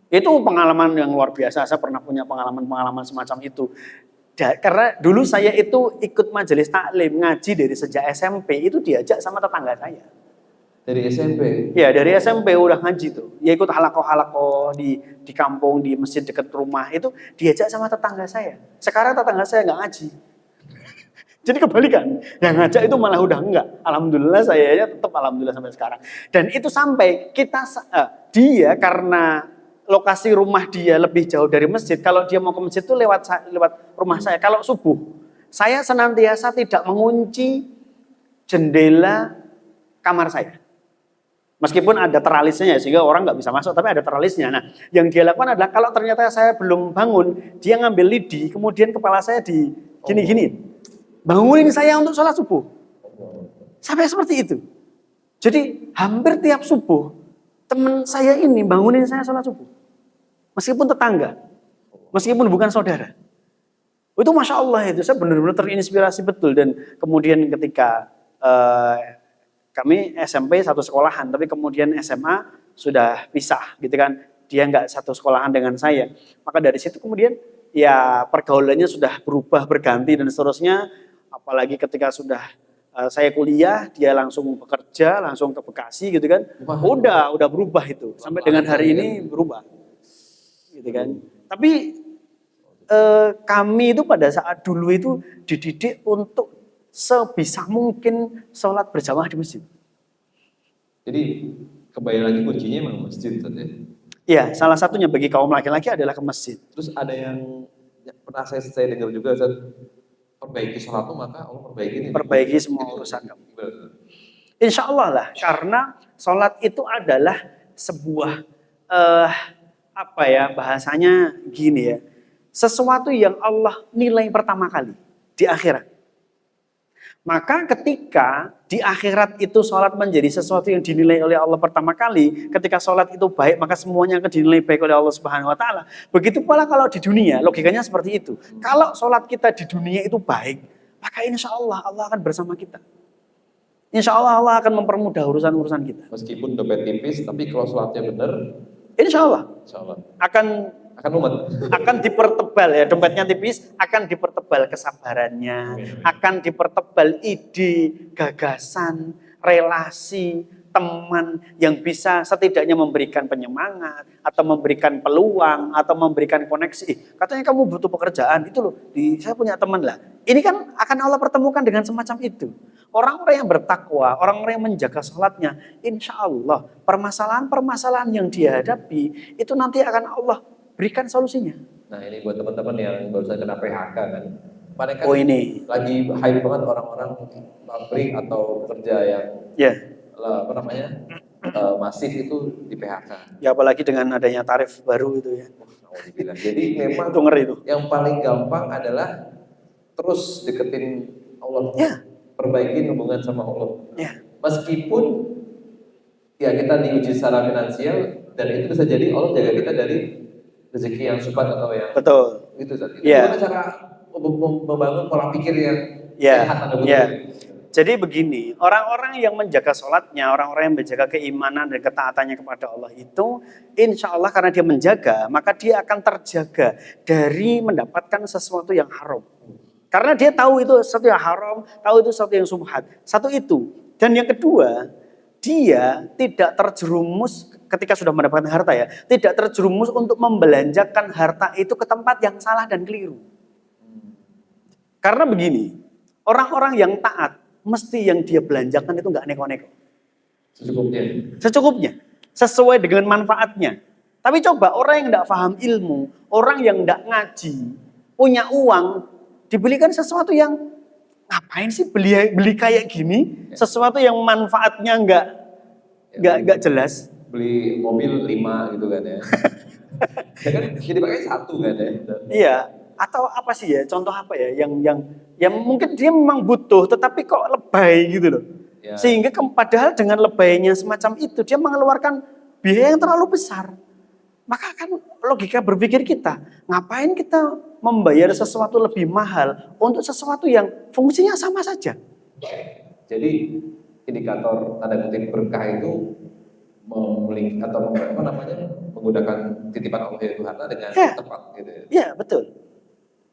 Itu pengalaman yang luar biasa. Saya pernah punya pengalaman semacam itu. Karena dulu saya itu ikut majelis taklim, ngaji dari sejak SMP, itu diajak sama tetangga saya. Dari SMP? Ya, dari SMP udah ngaji tuh. Ya ikut halakoh di kampung, di masjid dekat rumah, itu diajak sama tetangga saya. Sekarang tetangga saya nggak ngaji. Jadi kebalikan, yang ngajak itu malah udah enggak. Alhamdulillah saya tetap alhamdulillah sampai sekarang. Dan itu sampai dia karena lokasi rumah dia lebih jauh dari masjid. Kalau dia mau ke masjid itu lewat rumah saya. Kalau subuh, saya senantiasa tidak mengunci jendela kamar saya. Meskipun ada teralisnya sehingga orang nggak bisa masuk, tapi ada teralisnya. Nah, yang dia lakukan adalah kalau ternyata saya belum bangun, dia ngambil lidi, kemudian kepala saya di gini-gini, bangunin saya untuk sholat subuh. Sampai seperti itu. Jadi hampir tiap subuh teman saya ini bangunin saya sholat subuh. Meskipun tetangga, meskipun bukan saudara. Itu Masya Allah itu, saya benar-benar terinspirasi betul. Dan kemudian ketika kami SMP satu sekolahan, tapi kemudian SMA sudah pisah gitu kan. Dia nggak satu sekolahan dengan saya. Maka dari situ kemudian ya pergaulannya sudah berubah, berganti dan seterusnya. Apalagi ketika sudah saya kuliah, dia langsung bekerja, langsung ke Bekasi gitu kan. Udah berubah itu. Sampai dengan hari ini berubah. Gitu kan. Tapi kami itu pada saat dulu itu dididik untuk sebisa mungkin sholat berjamaah di masjid. Jadi kembali lagi kuncinya memang masjid saja. Ya, salah satunya bagi kaum laki-laki adalah ke masjid. Terus ada yang pernah saya dengar juga, Ustaz, perbaiki sholatmu maka Allah perbaiki semua urusan kamu. Insya Allah lah, karena sholat itu adalah sebuah bahasanya gini ya, sesuatu yang Allah nilai pertama kali di akhirat. Maka ketika di akhirat itu sholat menjadi sesuatu yang dinilai oleh Allah pertama kali, ketika sholat itu baik maka semuanya akan dinilai baik oleh Allah Subhanahu Wa Taala. Begitu pula kalau di dunia, logikanya seperti itu. Kalau sholat kita di dunia itu baik, maka insya Allah Allah akan bersama kita. Insya Allah Allah akan mempermudah urusan kita. Meskipun dompet tipis, tapi kalau sholatnya benar, insya Allah akan akan mumet. Akan dipertebal ya, dompetnya tipis, akan dipertebal kesabarannya, akan dipertebal ide, gagasan, relasi, teman yang bisa setidaknya memberikan penyemangat atau memberikan peluang atau memberikan koneksi. Katanya kamu butuh pekerjaan, itu loh, saya punya teman lah. Ini kan akan Allah pertemukan dengan semacam itu. Orang-orang yang bertakwa, orang-orang yang menjaga sholatnya, insya Allah permasalahan-permasalahan yang dihadapi itu nanti akan Allah berikan solusinya. Nah ini buat teman-teman yang barusan kena PHK kan. Padahal kan Oh ini, lagi hype banget orang-orang pabrik atau pekerja yang ya, apa namanya masif itu di PHK. ya apalagi dengan adanya tarif baru itu ya. Alhamdulillah. Jadi memang Itu ngeri itu. yang paling gampang adalah terus deketin Allah. Ya. Perbaikin hubungan sama Allah. Ya. Meskipun ya kita diuji secara finansial dan itu bisa jadi Allah jaga kita dari rezeki yang supat atau yang Betul. itu tadi. Ya. Gimana cara membangun pola pikir yang Ya. sehat tanda kutip? Ya. Jadi begini, orang-orang yang menjaga sholatnya, orang-orang yang menjaga keimanan dan ketaatannya kepada Allah itu, insya Allah karena dia menjaga, maka dia akan terjaga dari mendapatkan sesuatu yang haram. Karena dia tahu itu sesuatu yang haram, tahu itu sesuatu yang subhat. Satu itu. Dan yang kedua, dia tidak terjerumus ketika sudah mendapatkan harta ya, tidak terjerumus untuk membelanjakan harta itu ke tempat yang salah dan keliru. Karena begini, orang-orang yang taat, mesti yang dia belanjakan itu nggak neko-neko. Secukupnya, sesuai dengan manfaatnya. Tapi coba orang yang nggak paham ilmu, orang yang nggak ngaji, punya uang, dibelikan sesuatu yang ngapain sih beli kayak gini, sesuatu yang manfaatnya nggak jelas. Beli mobil 5 gitu kan ya. Ya kan jadi pakai 1 kan ya. Iya. Atau apa sih ya, contoh apa ya yang mungkin dia memang butuh tetapi kok lebay gitu loh. Ya. Sehingga padahal dengan lebaynya semacam itu dia mengeluarkan biaya yang terlalu besar. Maka kan logika berpikir kita, ngapain kita membayar sesuatu lebih mahal untuk sesuatu yang fungsinya sama saja. Jadi indikator tanda kutip berkah itu memiliki atau apa namanya menggunakan titipan Allah yaitu harta dengan tepat gitu ya. Iya, betul.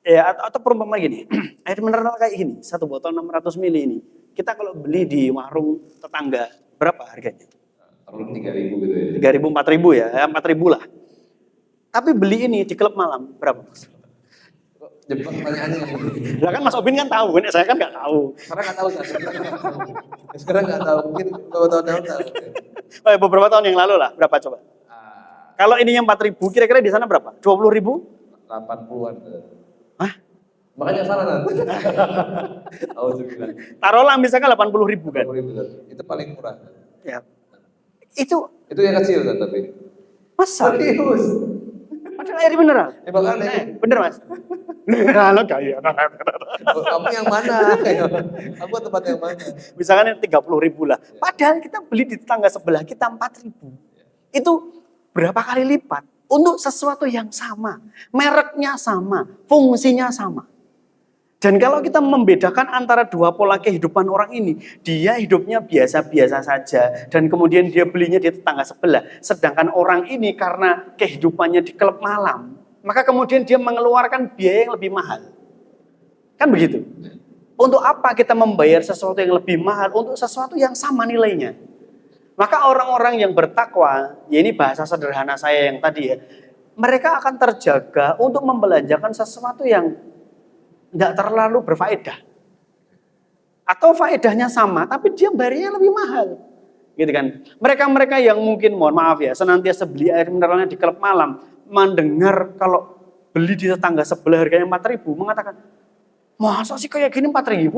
Ya, atau perumpamaan gini, air mineral kayak gini, 1 botol 600 ml ini, kita kalau beli di warung tetangga, berapa harganya? Taruh 3.000 gitu ya. 3.000, 4.000 ya, 4.000 lah. Tapi beli ini di klub malam, berapa Mas? Jadi pertanyaannya Ya kan Mas Obin kan tahu, saya kan nggak tahu. sekarang nggak tahu sekarang nggak tahu mungkin tahun-tahun tahu. Oh, beberapa tahun yang lalu lah, berapa coba? Kalau ininya 4.000, kira-kira di sana berapa? 20.000? 80-an. Hah? Makanya salah nanti. Taruhlah misalkan 80.000 kan? 80.000 itu paling murah. Ya. Itu yang kecil kan tapi. masa? Serius. Padahal air mineral. Ya makanya. Bener Mas? Kalau kayak Kamu yang mana? Kamu tempat yang mana? misalkan 30.000 lah. Padahal kita beli di tetangga sebelah kita 4.000. Itu berapa kali lipat untuk sesuatu yang sama, mereknya sama, fungsinya sama. Dan kalau kita membedakan antara dua pola kehidupan orang ini, dia hidupnya biasa-biasa saja dan kemudian dia belinya di tetangga sebelah. Sedangkan orang ini karena kehidupannya di klub malam, maka kemudian dia mengeluarkan biaya yang lebih mahal. Kan begitu? Untuk apa kita membayar sesuatu yang lebih mahal untuk sesuatu yang sama nilainya? Maka orang-orang yang bertakwa, ya ini bahasa sederhana saya yang tadi ya, mereka akan terjaga untuk membelanjakan sesuatu yang tidak terlalu berfaedah. Atau faedahnya sama, tapi dia bayarnya lebih mahal. Gitu kan. Mereka-mereka yang mungkin, mohon maaf ya, senantiasa beli air mineralnya di klub malam, mendengar kalau beli di tetangga sebelah harganya 4.000, mengatakan, masa sih kayak gini 4.000?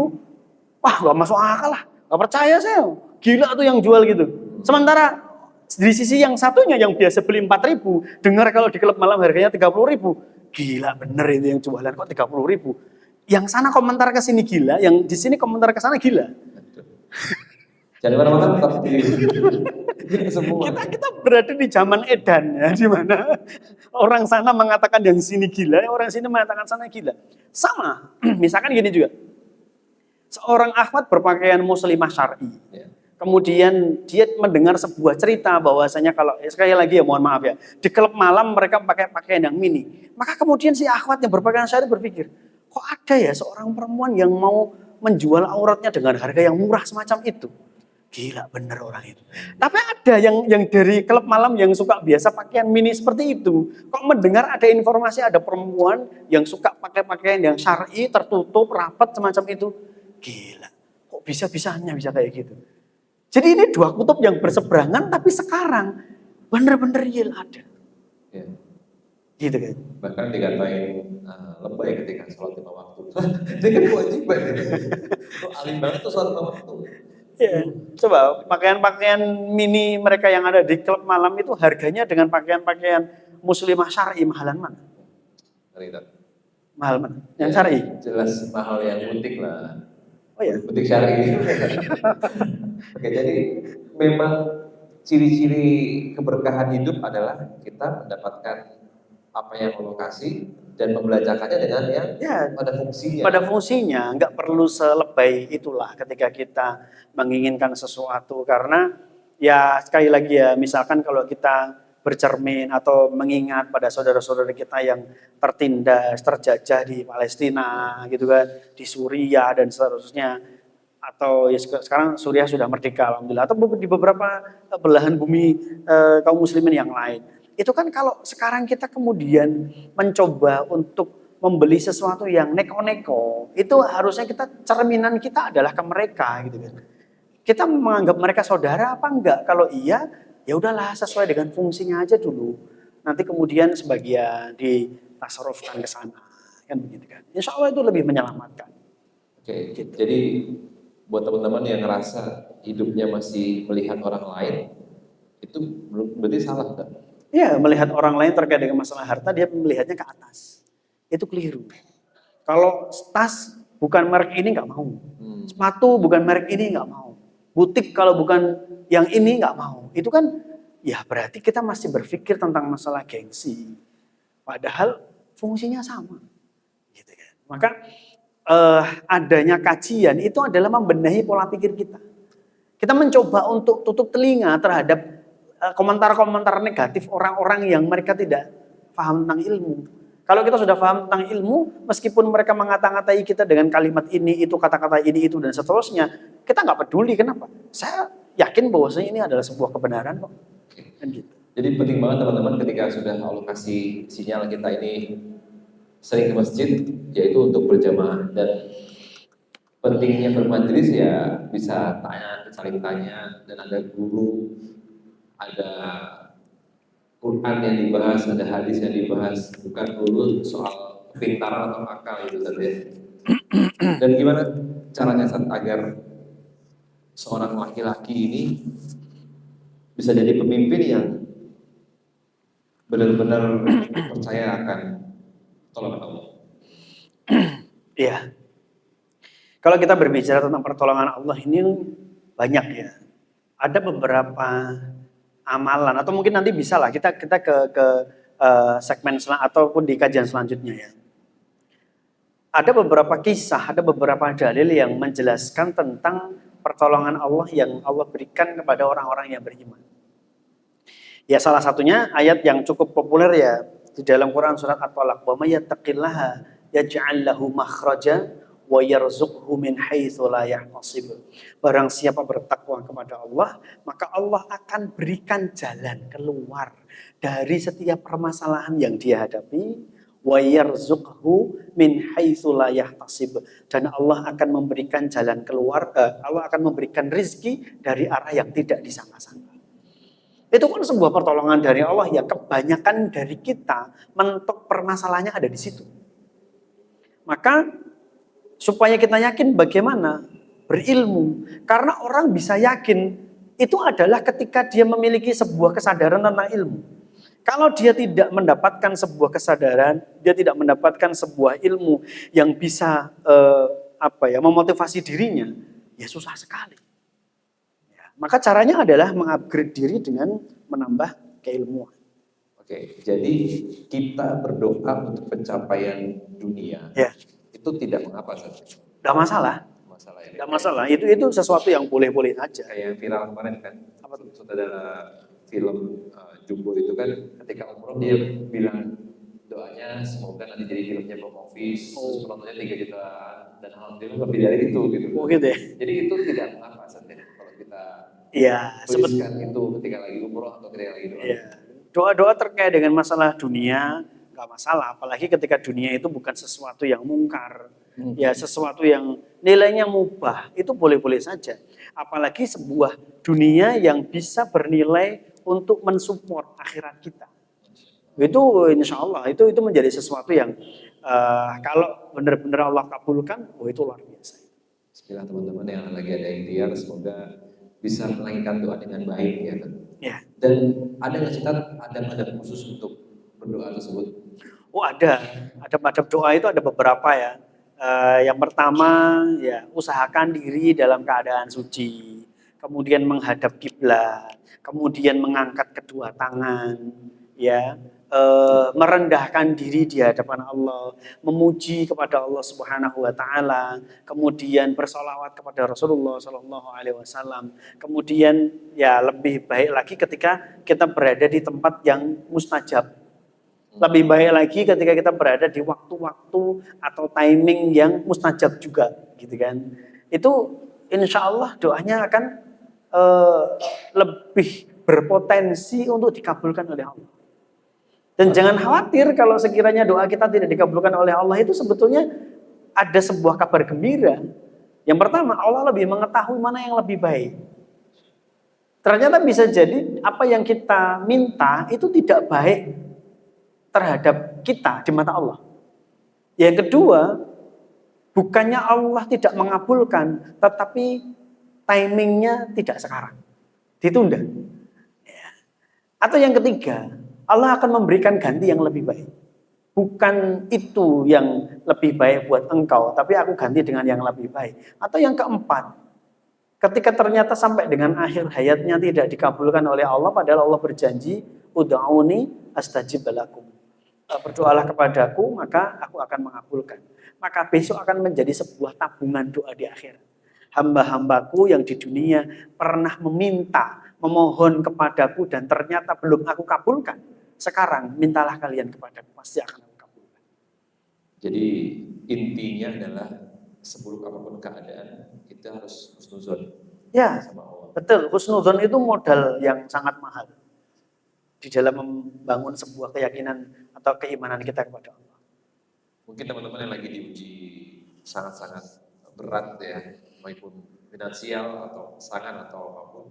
Wah, gak masuk akal lah. Gak percaya saya. Gila tuh yang jual gitu. Sementara di sisi yang satunya yang biasa beli 4.000, dengar kalau di klub malam harganya 30.000. Gila bener itu yang jualan kok 30.000. Yang sana komentar ke sini gila, yang di sini komentar ke sana gila. Jadi mana-mana tetap di Kita berada di zaman edan ya, di mana orang sana mengatakan yang sini gila, orang sini mengatakan sana gila. Sama, misalkan gini juga. Seorang akhwat berpakaian muslimah syar'i. kemudian dia mendengar sebuah cerita bahwasanya kalau sekali lagi ya mohon maaf ya, di klub malam mereka pakai pakaian yang mini. Maka kemudian si akhwat yang berpakaian syar'i berpikir, kok ada ya seorang perempuan yang mau menjual auratnya dengan harga yang murah semacam itu? Gila bener orang itu. Tapi ada yang dari klub malam yang suka biasa pakaian mini seperti itu. Kok mendengar ada informasi ada perempuan yang suka pakai pakaian yang syar'i, tertutup, rapat semacam itu. Gila, kok bisa-bisanya bisa kayak gitu. Jadi ini dua kutub yang berseberangan tapi sekarang bener-bener real ada. Ya. Gitu kan. Bahkan dikatain lebay ketika sholat 5 waktu. Ini kan kewajiban. Tuh alim banget tuh sholat 5 waktu. Ya, coba pakaian-pakaian mini mereka yang ada di klub malam itu harganya dengan pakaian-pakaian muslimah syar'i mahalan mana? Mahal mana? Yang Ya, syar'i? jelas mahal yang butik lah. Oh ya. Butik syar'i. Oke, jadi memang ciri-ciri keberkahan hidup adalah kita mendapatkan apa yang Allah kasih dan membelanjakannya dengan yang pada fungsinya. Pada fungsinya, nggak perlu selebay itulah ketika kita menginginkan sesuatu. Karena ya sekali lagi ya, misalkan kalau kita bercermin atau mengingat pada saudara-saudara kita yang tertindas, terjajah di Palestina gitu kan, di Suriah dan seterusnya. Atau ya sekarang Suriah sudah merdeka alhamdulillah, atau di beberapa belahan bumi kaum muslimin yang lain. Itu kan kalau sekarang kita kemudian mencoba untuk membeli sesuatu yang neko-neko, itu harusnya cerminan kita adalah ke mereka gitu kan. Kita menganggap mereka saudara apa enggak? Kalau iya, ya udahlah sesuai dengan fungsinya aja dulu. Nanti kemudian sebagian ditasarufkan ke sana, kan begitu kan. Insya Allah itu lebih menyelamatkan. Oke, gitu. Jadi buat teman-teman yang ngerasa hidupnya masih melihat orang lain, itu berarti salah kan? Ya, melihat orang lain terkait dengan masalah harta, dia melihatnya ke atas. Itu keliru. Kalau tas bukan merek ini nggak mau. Sepatu bukan merek ini nggak mau. Butik kalau bukan yang ini nggak mau. Itu kan ya berarti kita masih berpikir tentang masalah gengsi. Padahal fungsinya sama. Gitu kan. Maka adanya kajian itu adalah membenahi pola pikir kita. Kita mencoba untuk tutup telinga terhadap komentar-komentar negatif orang-orang yang mereka tidak paham tentang ilmu. Kalau kita sudah paham tentang ilmu, meskipun mereka mengata-ngatai kita dengan kalimat ini, itu, kata-kata ini, itu, dan seterusnya, kita nggak peduli. Kenapa? Saya yakin bahwasanya ini adalah sebuah kebenaran kok. Kan gitu. Jadi penting banget teman-teman ketika sudah Allah kasih sinyal kita ini sering ke masjid, yaitu untuk berjamaah. Dan pentingnya bermajelis ya bisa tanya, saling tanya, dan ada guru, ada Quran yang dibahas, ada hadis yang dibahas, bukan dulu soal kepintaran atau akal itu saja. Dan gimana caranya agar seorang laki-laki ini bisa jadi pemimpin yang benar-benar percaya akan pertolongan Allah. Iya. Kalau kita berbicara tentang pertolongan Allah ini banyak ya. Ada beberapa amalan atau mungkin nanti bisa lah kita ke segmen ataupun di kajian selanjutnya ya. Ada beberapa kisah, ada beberapa dalil yang menjelaskan tentang pertolongan Allah yang Allah berikan kepada orang-orang yang beriman. Ya salah satunya ayat yang cukup populer ya di dalam Quran surat At-Talaq, "Wa may yattaqillaha yaj'al lahu makhraja wa yarzuqhu min haitsu la yahtasib." Barang siapa bertakwa kepada Allah, maka Allah akan berikan jalan keluar dari setiap permasalahan yang dia hadapi. Wa yarzuqhu min haitsu la yahtasib, dan Allah akan memberikan jalan keluar, Allah akan memberikan rezeki dari arah yang tidak disangka-sangka. Itu kan sebuah pertolongan dari Allah ya. Kebanyakan dari kita mentok permasalahannya ada di situ. Maka supaya kita yakin bagaimana berilmu, karena orang bisa yakin itu adalah ketika dia memiliki sebuah kesadaran tentang ilmu. Kalau dia tidak mendapatkan sebuah kesadaran, dia tidak mendapatkan sebuah ilmu yang bisa memotivasi dirinya, ya susah sekali. Ya, maka caranya adalah mengupgrade diri dengan menambah keilmuan. Oke, jadi kita berdoa untuk pencapaian dunia, ya, itu tidak mengapa saja. Tidak masalah. masalah ini. Tidak masalah, itu sesuatu yang boleh-boleh saja. Kayak yang viral kemarin kan, Apa tuh? saudara film Jumbo itu kan, ketika umroh dia bilang doanya semoga nanti jadi filmnya box office, terus penontonnya 3 juta, dan alhamdulillah lebih dari itu gitu. Oh gitu ya? Jadi itu tidak mengapa sebenarnya kalau kita Iya, tuliskan itu ketika lagi umroh atau ketika lagi doa. Iya. Doa-doa terkait dengan masalah dunia nggak masalah, apalagi ketika dunia itu bukan sesuatu yang mungkar, ya sesuatu yang nilainya mubah, itu boleh-boleh saja. Apalagi sebuah dunia yang bisa bernilai untuk mensupport akhirat kita. Itu insya Allah itu menjadi sesuatu yang kalau benar-benar Allah kabulkan, oh itu luar biasa. Bismillah teman-teman yang lagi ada ikhtiar, semoga bisa melanjutkan doa dengan baik ya kan. Ya. Dan ada nggak sih adab khusus untuk berdoa tersebut? Oh ada adab doa itu ada beberapa ya. Yang pertama ya usahakan diri dalam keadaan suci, kemudian menghadap kiblat, kemudian mengangkat kedua tangan, ya merendahkan diri di hadapan Allah, memuji kepada Allah Subhanahu Wa Taala, kemudian bersolawat kepada Rasulullah Shallallahu Alaihi Wasallam, kemudian ya lebih baik lagi ketika kita berada di tempat yang mustajab. Lebih baik lagi ketika kita berada di waktu-waktu atau timing yang mustajab juga, gitu kan. Itu insya Allah doanya akan lebih berpotensi untuk dikabulkan oleh Allah. Dan jangan khawatir kalau sekiranya doa kita tidak dikabulkan oleh Allah, itu sebetulnya ada sebuah kabar gembira. Yang pertama, Allah lebih mengetahui mana yang lebih baik. Ternyata bisa jadi apa yang kita minta itu tidak baik terhadap kita di mata Allah. Yang kedua, bukannya Allah tidak mengabulkan, tetapi timingnya tidak sekarang, ditunda. Atau yang ketiga, Allah akan memberikan ganti yang lebih baik. Bukan itu yang lebih baik buat engkau, tapi aku ganti dengan yang lebih baik. Atau yang keempat, ketika ternyata sampai dengan akhir hayatnya tidak dikabulkan oleh Allah, padahal Allah berjanji, ud'auni astajib lakum. Berdoalah kepadaku, maka aku akan mengabulkan. Maka besok akan menjadi sebuah tabungan doa di akhirat. Hamba-hambaku yang di dunia pernah meminta, memohon kepadaku dan ternyata belum aku kabulkan. Sekarang mintalah kalian kepadaku, pasti akan aku kabulkan. Jadi intinya adalah seburuk apapun keadaan, kita harus husnuzon. Ya, sama Allah. betul. Husnuzon itu modal yang sangat mahal di dalam membangun sebuah keyakinan atau keimanan kita kepada Allah. Mungkin teman-teman yang lagi diuji sangat-sangat berat ya, maupun finansial atau pasangan atau apapun,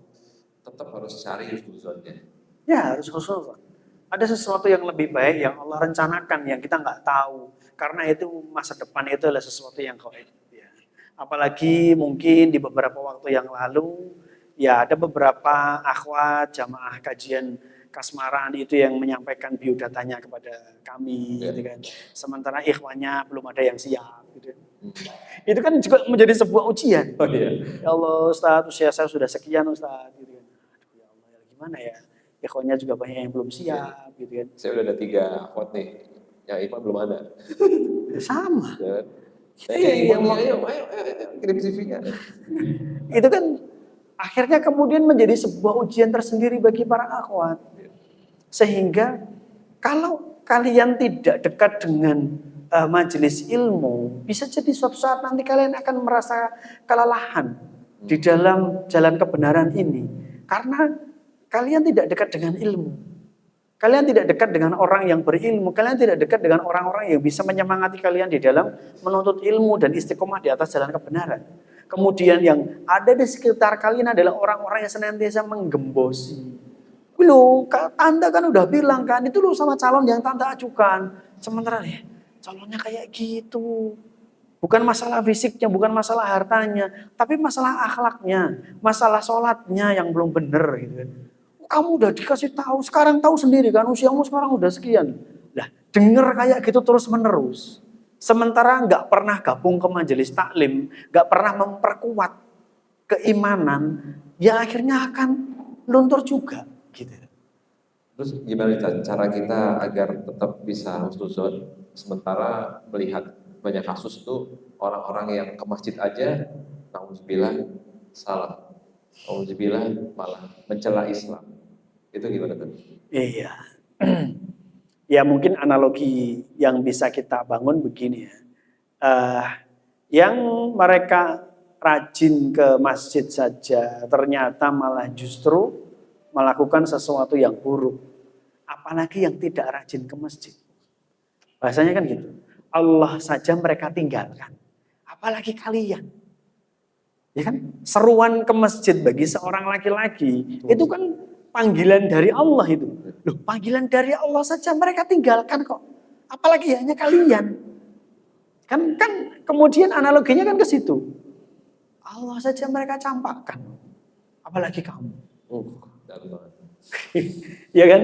tetap harus cari husnuzonnya. Ya, harus husnuzon. Ada sesuatu yang lebih baik yang Allah rencanakan yang kita nggak tahu. Karena itu masa depan itu adalah sesuatu yang gaib. Ya. Apalagi mungkin di beberapa waktu yang lalu, ya ada beberapa akhwat jamaah kajian Kasmaran itu yang menyampaikan biodatanya kepada kami, gitu kan. Sementara ikhwannya belum ada yang siap, gitu. Itu kan juga menjadi sebuah ujian. Oh iya. Ya Allah, Ustaz, usia saya sudah sekian, Ustaz, gitu kan. Aduh ya Allah, ya gimana ya? Ikhwannya juga banyak yang belum siap, gitu kan. Saya udah ada 3 akhwat nih, yang Ikhwan belum ada. Sama. Ya. Iya, Ayo, kirim CV-nya. Itu kan akhirnya kemudian menjadi sebuah ujian tersendiri bagi para akhwat. Sehingga kalau kalian tidak dekat dengan majelis ilmu, bisa jadi suatu saat nanti kalian akan merasa kelelahan di dalam jalan kebenaran ini. Karena kalian tidak dekat dengan ilmu. Kalian tidak dekat dengan orang yang berilmu. Kalian tidak dekat dengan orang-orang yang bisa menyemangati kalian di dalam menuntut ilmu dan istiqomah di atas jalan kebenaran. Kemudian yang ada di sekitar kalian adalah orang-orang yang senantiasa menggembosi. Loh, Tante kan udah bilang kan, itu loh sama calon yang Tante ajukan. Sementara ya, calonnya kayak gitu. Bukan masalah fisiknya, bukan masalah hartanya, tapi masalah akhlaknya, masalah sholatnya yang belum benar gitu. Kamu udah dikasih tahu, sekarang tahu sendiri kan, usiamu sekarang udah sekian. Lah, denger kayak gitu terus menerus. Sementara nggak pernah gabung ke majelis taklim, nggak pernah memperkuat keimanan, ya akhirnya akan luntur juga. Gitu. Terus gimana cara kita agar tetap bisa husnuzon sementara melihat banyak kasus tuh orang-orang yang ke masjid aja Nauzubillah salah. Nauzubillah malah mencela Islam. Itu gimana tuh? Iya. Ya mungkin analogi yang bisa kita bangun begini ya. Eh, yang mereka rajin ke masjid saja ternyata malah justru melakukan sesuatu yang buruk. Apalagi yang tidak rajin ke masjid. Bahasanya kan gitu. Allah saja mereka tinggalkan. Apalagi kalian. Ya kan? Seruan ke masjid bagi seorang laki-laki itu kan panggilan dari Allah itu. Loh, panggilan dari Allah saja mereka tinggalkan kok. Apalagi hanya kalian. Kan kemudian analoginya kan ke situ. Allah saja mereka campakkan. Apalagi kamu. Dalam banget. Ya kan?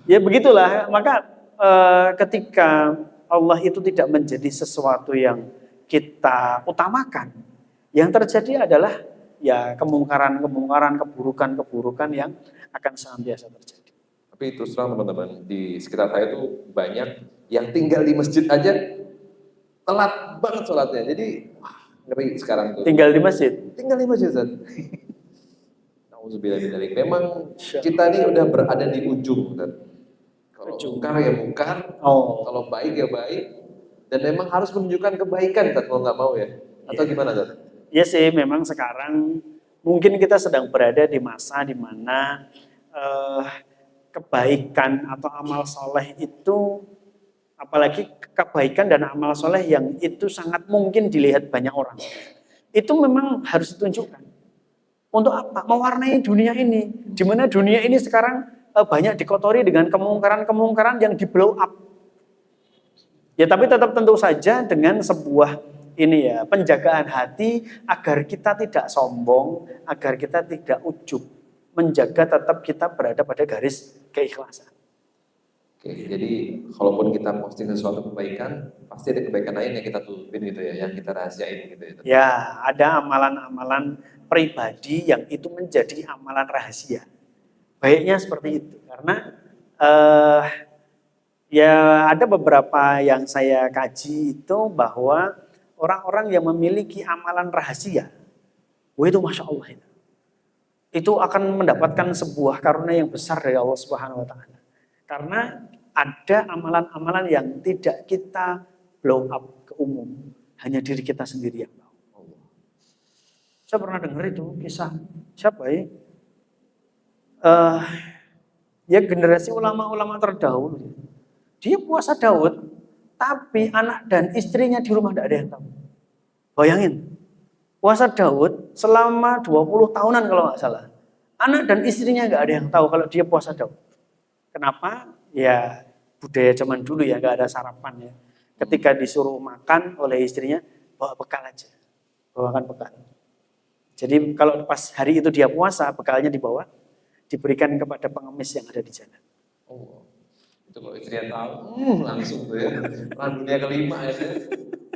Ya begitulah. Maka ketika Allah itu tidak menjadi sesuatu yang kita utamakan, yang terjadi adalah ya kemungkaran-kemungkaran, keburukan-keburukan yang akan senantiasa terjadi. Tapi terus terang teman-teman, di sekitar saya itu banyak yang tinggal di masjid aja telat banget sholatnya. Jadi ngeri sekarang tuh. Tinggal di masjid. Tinggal di masjid, Ustaz. Nauzubillah min dzalik. Memang kita ini udah berada di ujung, Ustaz. Kalau mungkar ya mungkar, kalau baik ya baik. Dan memang harus menunjukkan kebaikan, Ustaz, kalau nggak mau ya. Atau gimana, Ustaz? Ya sih, memang sekarang mungkin kita sedang berada di masa di mana kebaikan atau amal soleh itu, apalagi kebaikan dan amal soleh yang itu sangat mungkin dilihat banyak orang, itu memang harus ditunjukkan. Untuk apa? Mewarnai dunia ini, di mana dunia ini sekarang banyak dikotori dengan kemungkaran-kemungkaran yang di blow up. Ya tapi tetap tentu saja dengan sebuah ini ya, penjagaan hati agar kita tidak sombong, agar kita tidak ujub, menjaga tetap kita berada pada garis keikhlasan. Oke, jadi kalaupun kita posting sesuatu kebaikan, pasti ada kebaikan lain yang kita tutupin gitu ya, yang kita rahasiain gitu ya. Ya, ada amalan-amalan pribadi yang itu menjadi amalan rahasia. Baiknya seperti itu, karena ya ada beberapa yang saya kaji itu bahwa orang-orang yang memiliki amalan rahasia, itu Masya Allah itu akan mendapatkan sebuah karunia yang besar dari Allah Subhanahu Wa Taala. Karena ada amalan-amalan yang tidak kita blow up ke umum, hanya diri kita sendiri yang tahu. Saya pernah dengar itu kisah siapa ya? Ya generasi ulama-ulama terdahulu. Dia puasa Daud, tapi anak dan istrinya di rumah tidak ada yang tahu. Bayangin, puasa Daud selama 20 tahunan kalau nggak salah. Anak dan istrinya nggak ada yang tahu kalau dia puasa Daud. Kenapa? Ya budaya zaman dulu ya, nggak ada sarapan ya. Ketika disuruh makan oleh istrinya, bawa bekal aja. Bawakan bekal. Jadi kalau pas hari itu dia puasa, bekalnya dibawa, diberikan kepada pengemis yang ada di jalan. Oh, itu kalau istrinya tahu, langsung tuh ya, perang dunia kelima ya.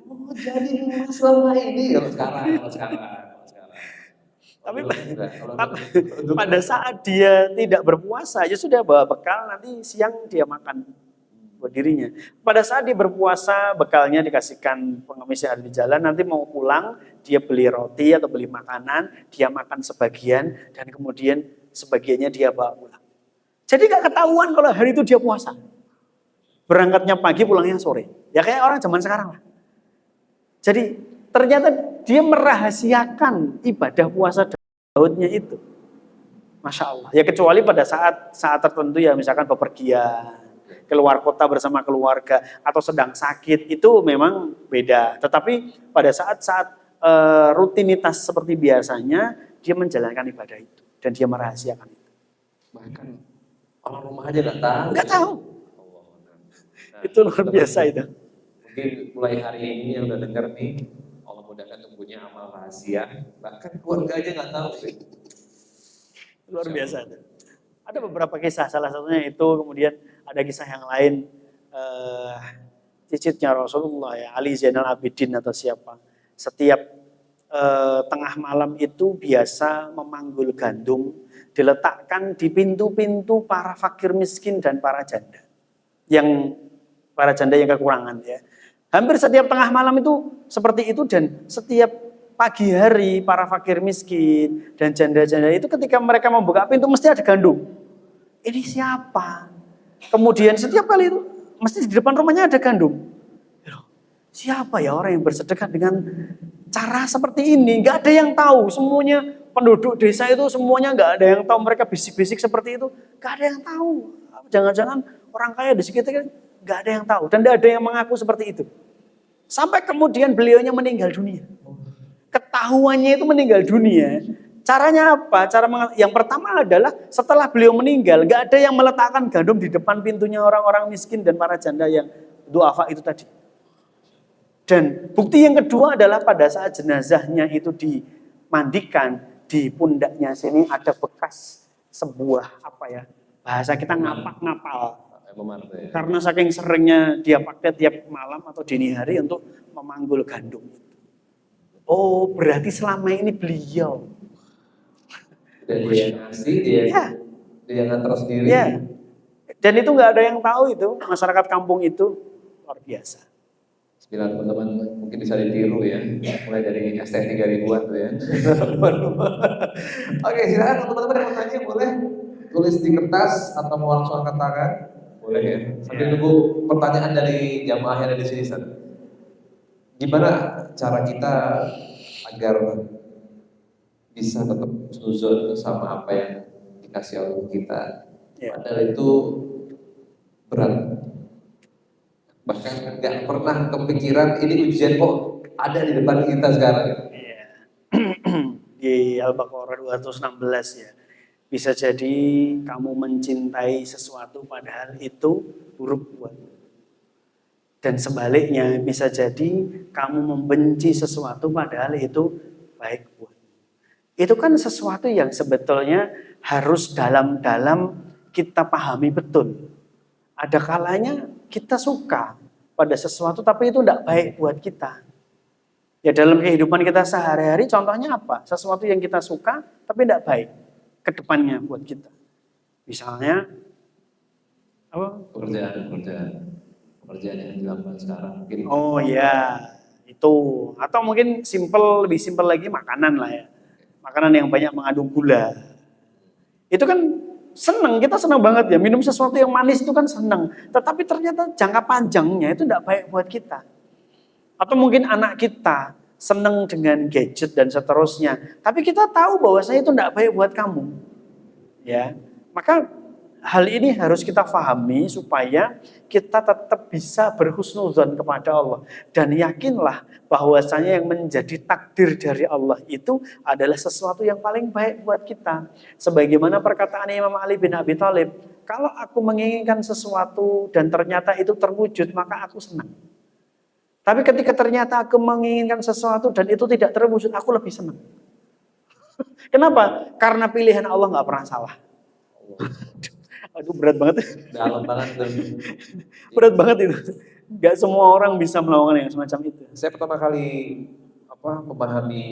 Oh, jadi mas selama ini kalau sekarang. Tapi pada saat dia tidak berpuasa, ya sudah bawa bekal, nanti siang dia makan buat dirinya. Pada saat dia berpuasa, bekalnya dikasihkan pengemis yang ada di jalan, nanti mau pulang, dia beli roti atau beli makanan, dia makan sebagian, dan kemudian sebagiannya dia bawa pulang. Jadi gak ketahuan kalau hari itu dia puasa. Berangkatnya pagi, pulangnya sore. Ya kayak orang zaman sekarang lah. Jadi ternyata dia merahasiakan ibadah puasa Daudnya itu. Masya Allah. Ya kecuali pada saat tertentu ya, misalkan bepergian, keluar kota bersama keluarga, atau sedang sakit, itu memang beda. Tetapi pada saat rutinitas seperti biasanya, dia menjalankan ibadah itu. Dan dia merahasiakan itu. Bahkan orang rumah aja nggak tahu. Nggak tahu. Nah, itu luar biasa itu. Mungkin mulai hari ini yang udah dengar nih, Allah mudahkan untuk punya amal rahasia, bahkan keluarga aja nggak tahu. Luar biasa itu. Ada beberapa kisah, salah satunya itu, kemudian ada kisah yang lain, cicitnya Rasulullah ya, Ali Zainal Abidin atau siapa. Setiap tengah malam itu biasa memanggul gandum, diletakkan di pintu-pintu para fakir miskin dan para janda. Para janda yang kekurangan ya. Hampir setiap tengah malam itu seperti itu, dan setiap pagi hari para fakir miskin dan janda-janda itu ketika mereka membuka pintu mesti ada gandum. Ini siapa? Kemudian setiap kali itu mesti di depan rumahnya ada gandum. Siapa ya orang yang bersedekah dengan cara seperti ini? Gak ada yang tahu. Semuanya penduduk desa itu semuanya gak ada yang tahu. Mereka bisik-bisik seperti itu. Gak ada yang tahu. Jangan-jangan orang kaya di sekitar gak ada yang tahu. Dan gak ada yang mengaku seperti itu. Sampai kemudian beliaunya meninggal dunia. Ketahuannya itu meninggal dunia. Caranya apa? Yang pertama adalah setelah beliau meninggal, gak ada yang meletakkan gandum di depan pintunya orang-orang miskin dan para janda yang duafa itu tadi. Dan bukti yang kedua adalah pada saat jenazahnya itu dimandikan, di pundaknya sini ada bekas sebuah bahasa kita ngapak-ngapal. Karena saking seringnya dia pakai tiap malam atau dini hari untuk memanggul gandum. Oh, berarti selama ini beliau. Dan dia ngasih, dia ngantar sendiri. Ya. Dan itu nggak ada yang tahu itu, masyarakat kampung itu luar biasa. Bila teman-teman mungkin bisa ditiru ya, mulai dari ST 3000-an tuh ya. Oke, silakan teman-teman yang mau tanya boleh tulis di kertas atau mau langsung angkat tangan, boleh ya. Sambil nunggu pertanyaan dari jamaah yang ada di sini, Ustaz. Gimana cara kita agar bisa tetap husnuzon sama apa yang dikasih Allah kita? Padahal itu berat. Bahkan nggak pernah kepikiran ini ujian kok ada di depan kita sekarang. Iya. Di Al-Baqarah 216 ya. Bisa jadi kamu mencintai sesuatu padahal itu buruk buatmu. Dan sebaliknya bisa jadi kamu membenci sesuatu padahal itu baik buatmu. Itu kan sesuatu yang sebetulnya harus dalam-dalam kita pahami betul. Ada kalanya kita suka pada sesuatu tapi itu tidak baik buat kita. Ya dalam kehidupan kita sehari-hari contohnya apa? Sesuatu yang kita suka tapi tidak baik ke depannya buat kita. Misalnya apa? Pekerjaan yang dilakukan sekarang mungkin. Oh ya, itu. Atau mungkin lebih simpel lagi makanan lah ya. Makanan yang banyak mengandung gula. Itu kan kita senang banget ya, minum sesuatu yang manis itu kan senang. Tetapi ternyata jangka panjangnya itu tidak baik buat kita. Atau mungkin anak kita senang dengan gadget dan seterusnya. Tapi kita tahu bahwasanya itu tidak baik buat kamu. Ya, maka hal ini harus kita pahami supaya kita tetap bisa berhusnuzon kepada Allah. Dan yakinlah bahwasanya yang menjadi takdir dari Allah itu adalah sesuatu yang paling baik buat kita. Sebagaimana perkataan Imam Ali bin Abi Thalib, kalau aku menginginkan sesuatu dan ternyata itu terwujud, maka aku senang. Tapi ketika ternyata aku menginginkan sesuatu dan itu tidak terwujud, aku lebih senang. Kenapa? Karena pilihan Allah nggak pernah salah. Aduh berat banget. Dalam banget. Berat banget itu. Gak semua orang bisa melakukan yang semacam itu. Saya pertama kali memahami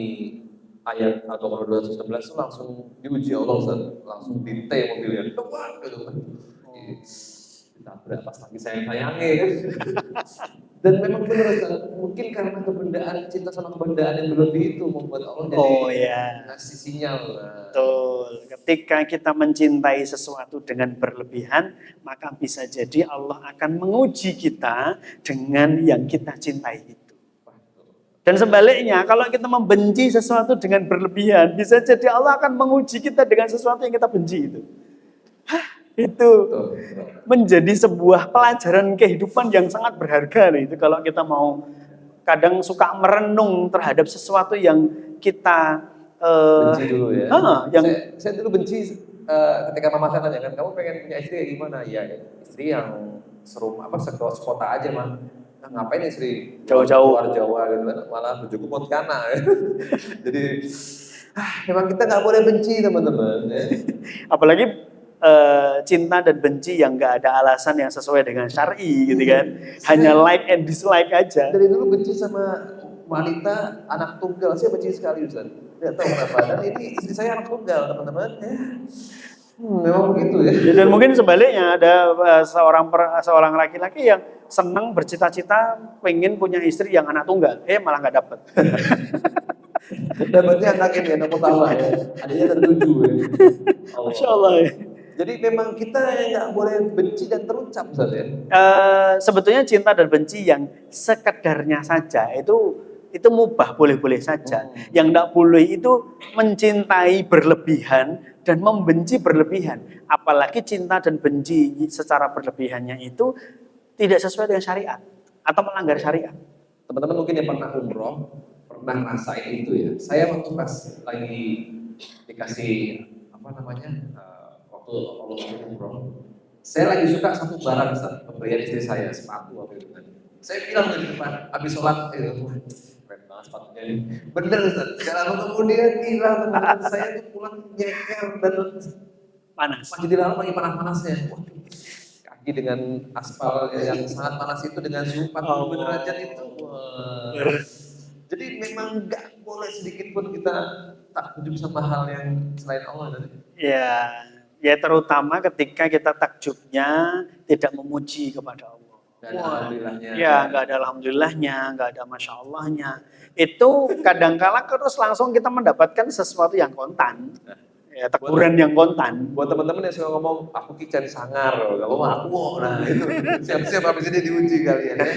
ayat Al-Baqarah 211 itu langsung diuji Allah, langsung di-T mobilnya. Wah, gitu kan. Ditabrak pas lagi sayang-sayangnya kan. Dan memang benar, mungkin karena cinta sama kebendaan yang berlebih itu membuat Allah jadi ngasih sinyal. Betul. Ketika kita mencintai sesuatu dengan berlebihan, maka bisa jadi Allah akan menguji kita dengan yang kita cintai itu. Dan sebaliknya, kalau kita membenci sesuatu dengan berlebihan, bisa jadi Allah akan menguji kita dengan sesuatu yang kita benci itu. Itu menjadi sebuah pelajaran kehidupan yang sangat berharga itu kalau kita mau kadang suka merenung terhadap sesuatu yang kita benci dulu ya. Saya dulu benci ketika mama saya nanya kan, kamu pengen punya istri kayak gimana? Ya istri yang sekota aja mah. Nah, ngapain istri jauh-jauh luar Jawa gitu kan, malah bujuku Pontianak. Jadi memang kita nggak boleh benci teman-teman. Ya. Apalagi cinta dan benci yang gak ada alasan yang sesuai dengan syar'i gitu kan. Hanya like and dislike aja. Dari dulu benci sama wanita anak tunggal, saya benci sekali Ustaz. Tidak tahu kenapa. Dan ini istri saya anak tunggal teman-teman. Memang begitu ya. Dan mungkin sebaliknya ada seorang laki-laki yang senang bercita-cita pengen punya istri yang anak tunggal, malah nggak dapet. Dapatnya angkakin ya, nomor tambah ya. Adanya ada 7 ya. Masya Allah. Allah ya. Jadi memang kita nggak boleh benci dan terucap, Ustaz ya. Sebetulnya cinta dan benci yang sekedarnya saja itu mubah, boleh-boleh saja. Yang tidak boleh itu mencintai berlebihan dan membenci berlebihan. Apalagi cinta dan benci secara berlebihannya itu tidak sesuai dengan syariat atau melanggar syariat. Teman-teman mungkin yang pernah umroh, pernah ngerasain itu ya. Saya waktu pas lagi dikasih apa namanya, waktu umroh, saya lagi suka satu barang, Ustaz, pemberian istri saya, sepatu waktu itu kan. Saya bilang di depan, habis sholat, keren banget sepatunya ini. Bener, Ustaz. Gak lama kemudian hilang, teman-teman saya tuh pulang nyeker dan Panas. pas jadi lalu lagi panas-panasnya. Waduh, kaki dengan aspal yang sangat panas itu dengan suhu 40 derajat itu. Wah. Jadi memang nggak boleh sedikit pun kita tak ujub sama hal yang selain Allah tadi. Ya terutama ketika kita takjubnya tidak memuji kepada Allah. Gak ada alhamdulillahnya. Ya, nggak ada alhamdulillahnya, nggak ada masya Allahnya. Itu kadangkala terus langsung kita mendapatkan sesuatu yang kontan. Ya, teguran yang kontan. Buat teman-teman yang suka ngomong, aku kican sangar, gak mau aku. Nah itu, siap-siap habis ini diuji kalian ya.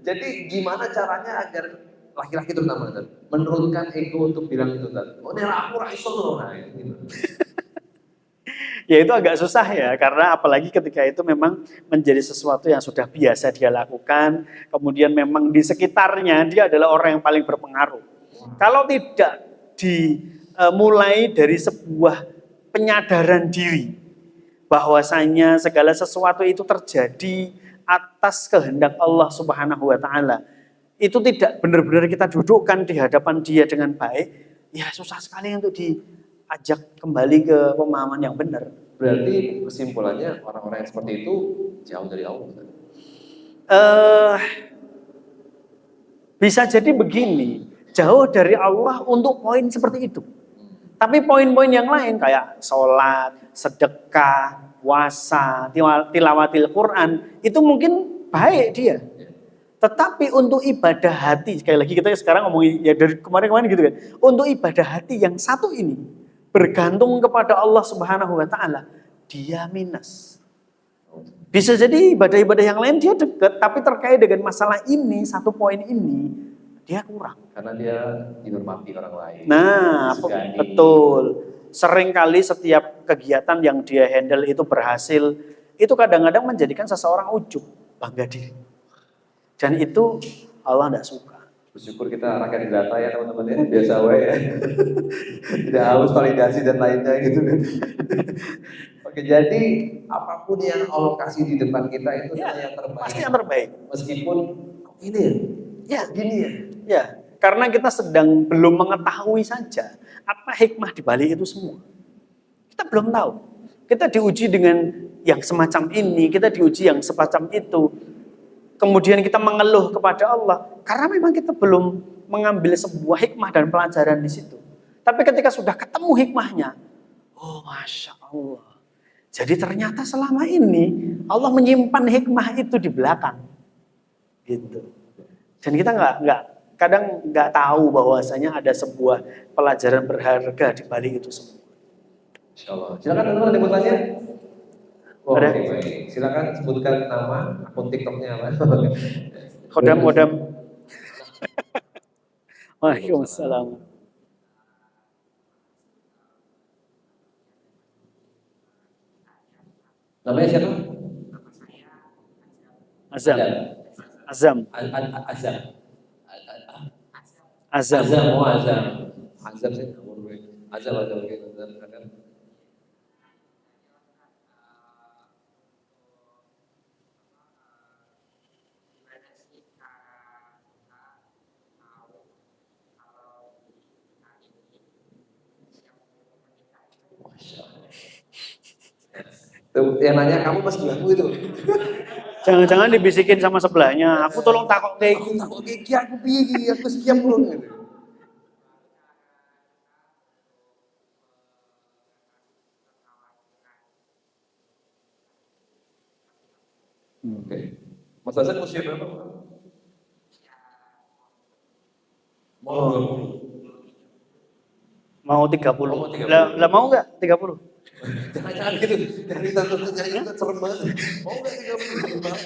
Jadi gimana caranya agar laki-laki terutama menurunkan ego untuk bilang itu tadi. Oh ini aku raiso loh. Nah itu gitu. Ya itu agak susah ya, karena apalagi ketika itu memang menjadi sesuatu yang sudah biasa dia lakukan, kemudian memang di sekitarnya dia adalah orang yang paling berpengaruh. Kalau tidak dimulai dari sebuah penyadaran diri, bahwasanya segala sesuatu itu terjadi atas kehendak Allah Subhanahu wa Ta'ala, itu tidak benar-benar kita dudukkan di hadapan dia dengan baik, ya susah sekali untuk diajak kembali ke pemahaman yang benar. Berarti kesimpulannya orang-orang yang seperti itu jauh dari Allah. Bisa jadi begini, jauh dari Allah untuk poin seperti itu. Tapi poin-poin yang lain kayak sholat, sedekah, puasa, tilawatil Quran, itu mungkin baik dia. Tetapi untuk ibadah hati, sekali lagi kita sekarang ngomongin ya dari kemarin-kemarin gitu kan, untuk ibadah hati yang satu ini bergantung kepada Allah Subhanahu wa Ta'ala, dia minus. Bisa jadi ibadah-ibadah yang lain dia dekat, tapi terkait dengan masalah ini, satu poin ini, dia kurang. Karena dia dihormati orang lain. Nah, betul. Seringkali setiap kegiatan yang dia handle itu berhasil, itu kadang-kadang menjadikan seseorang ujub, bangga diri. Dan itu Allah tidak suka. Bersyukur kita rakyat jelata ya teman-teman ya, biasa ya. Tidak harus validasi dan lainnya gitu kan. Oke, jadi apapun yang Allah kasih di depan kita itu adalah yang terbaik. Pasti yang terbaik. Meskipun ini ya, gini ya. Ya, karena kita sedang belum mengetahui saja apa hikmah di balik itu semua. Kita belum tahu. Kita diuji dengan yang semacam ini, kita diuji yang semacam itu. Kemudian kita mengeluh kepada Allah karena memang kita belum mengambil sebuah hikmah dan pelajaran di situ. Tapi ketika sudah ketemu hikmahnya, oh Masya Allah. Jadi ternyata selama ini Allah menyimpan hikmah itu di belakang. Gitu. Dan kita kadang nggak tahu bahwasanya ada sebuah pelajaran berharga di balik itu semua. Insyaallah. Silakan teman-teman ada yang mau tanya. Oh, ada. Okay. Silakan sebutkan nama akun TikToknya apa. Kodam. Waalaikumsalam. Namanya siapa? Azam. Azam. Azam sih nomor gue. Azam. Tuh, yang nanya kamu pas sebelahku itu. Jangan-jangan dibisikin sama sebelahnya. Aku tolong takok kayak gitu. Takok kayak aku piye aku siap belum gitu. Oke. Mas Hasan usia berapa? Mau 20. Mau 30. Oh, mau 30. Lah mau nggak 30? Jangan gitu, jangan dituntut, jangan gitu, serem banget. Mau nggak 30? Serem banget.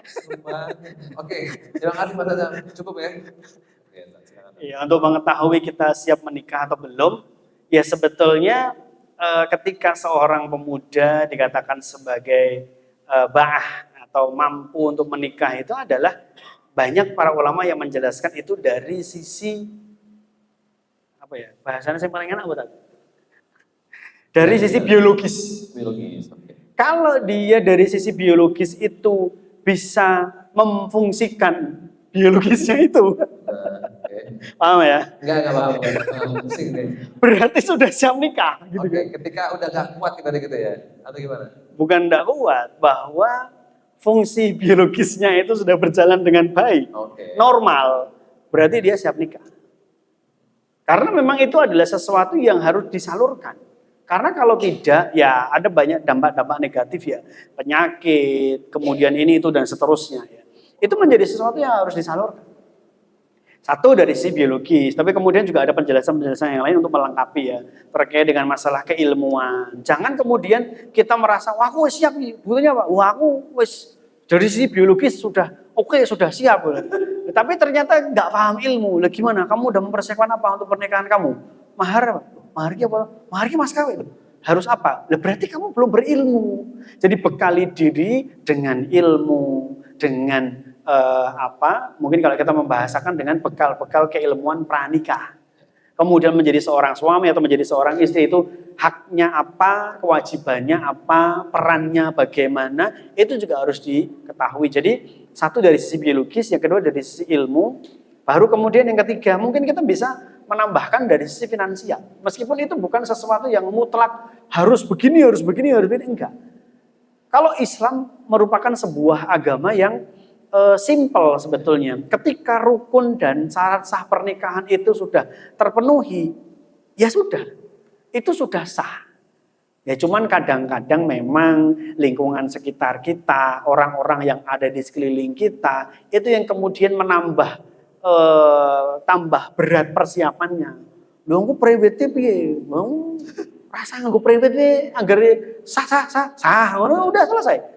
Serem banget. Oke, terima kasih Mas Adam. Cukup ya? Oke, silakan. Ya, untuk mengetahui kita siap menikah atau belum, ya sebetulnya ketika seorang pemuda dikatakan sebagai ba'ah atau mampu untuk menikah itu adalah banyak para ulama yang menjelaskan itu dari sisi apa ya, bahasanya saya paling enak apa tadi? Dari sisi biologis. Biologis, oke. Kalau dia dari sisi biologis itu bisa memfungsikan biologisnya itu, Oke. paham ya? Enggak paham. Pusing deh. Berarti sudah siap nikah, gitu Oke, kan? ketika udah gak kuat gimana gitu ya? Atau gimana? Bukan tidak kuat, bahwa fungsi biologisnya itu sudah berjalan dengan baik, Oke. normal, berarti dia siap nikah. Karena memang itu adalah sesuatu yang harus disalurkan. Karena kalau tidak, ya ada banyak dampak-dampak negatif ya. Penyakit, kemudian ini, itu, dan seterusnya. Ya. Itu menjadi sesuatu yang harus disalurkan. Satu dari sisi biologis, tapi kemudian juga ada penjelasan-penjelasan yang lain untuk melengkapi ya. Terkait dengan masalah keilmuan. Jangan kemudian kita merasa, wah aku siap nih. Buktinya apa? Wah aku wis dari sisi biologis sudah oke, sudah siap. Tapi ternyata nggak paham ilmu. Lah gimana? Kamu udah mempersiapkan apa untuk pernikahan kamu? Mahar apa? Maharnya apa? Maharnya mas kawin. Harus apa? Lah berarti kamu belum berilmu. Jadi bekali diri dengan ilmu, dengan mungkin kalau kita membahasakan dengan bekal-bekal keilmuan pranikah. Kemudian menjadi seorang suami atau menjadi seorang istri itu haknya apa, kewajibannya apa, perannya bagaimana, itu juga harus diketahui. Jadi satu dari sisi biologis, yang kedua dari sisi ilmu, baru kemudian yang ketiga mungkin kita bisa menambahkan dari sisi finansial. Meskipun itu bukan sesuatu yang mutlak harus begini, enggak. Kalau Islam merupakan sebuah agama yang simple sebetulnya. Ketika rukun dan syarat sah pernikahan itu sudah terpenuhi, ya sudah, itu sudah sah. Ya cuman kadang-kadang memang lingkungan sekitar kita, orang-orang yang ada di sekeliling kita, itu yang kemudian menambah tambah berat persiapannya. Lho engko prewete piye? Mau rasa nganggo prewete anggere sah, udah selesai.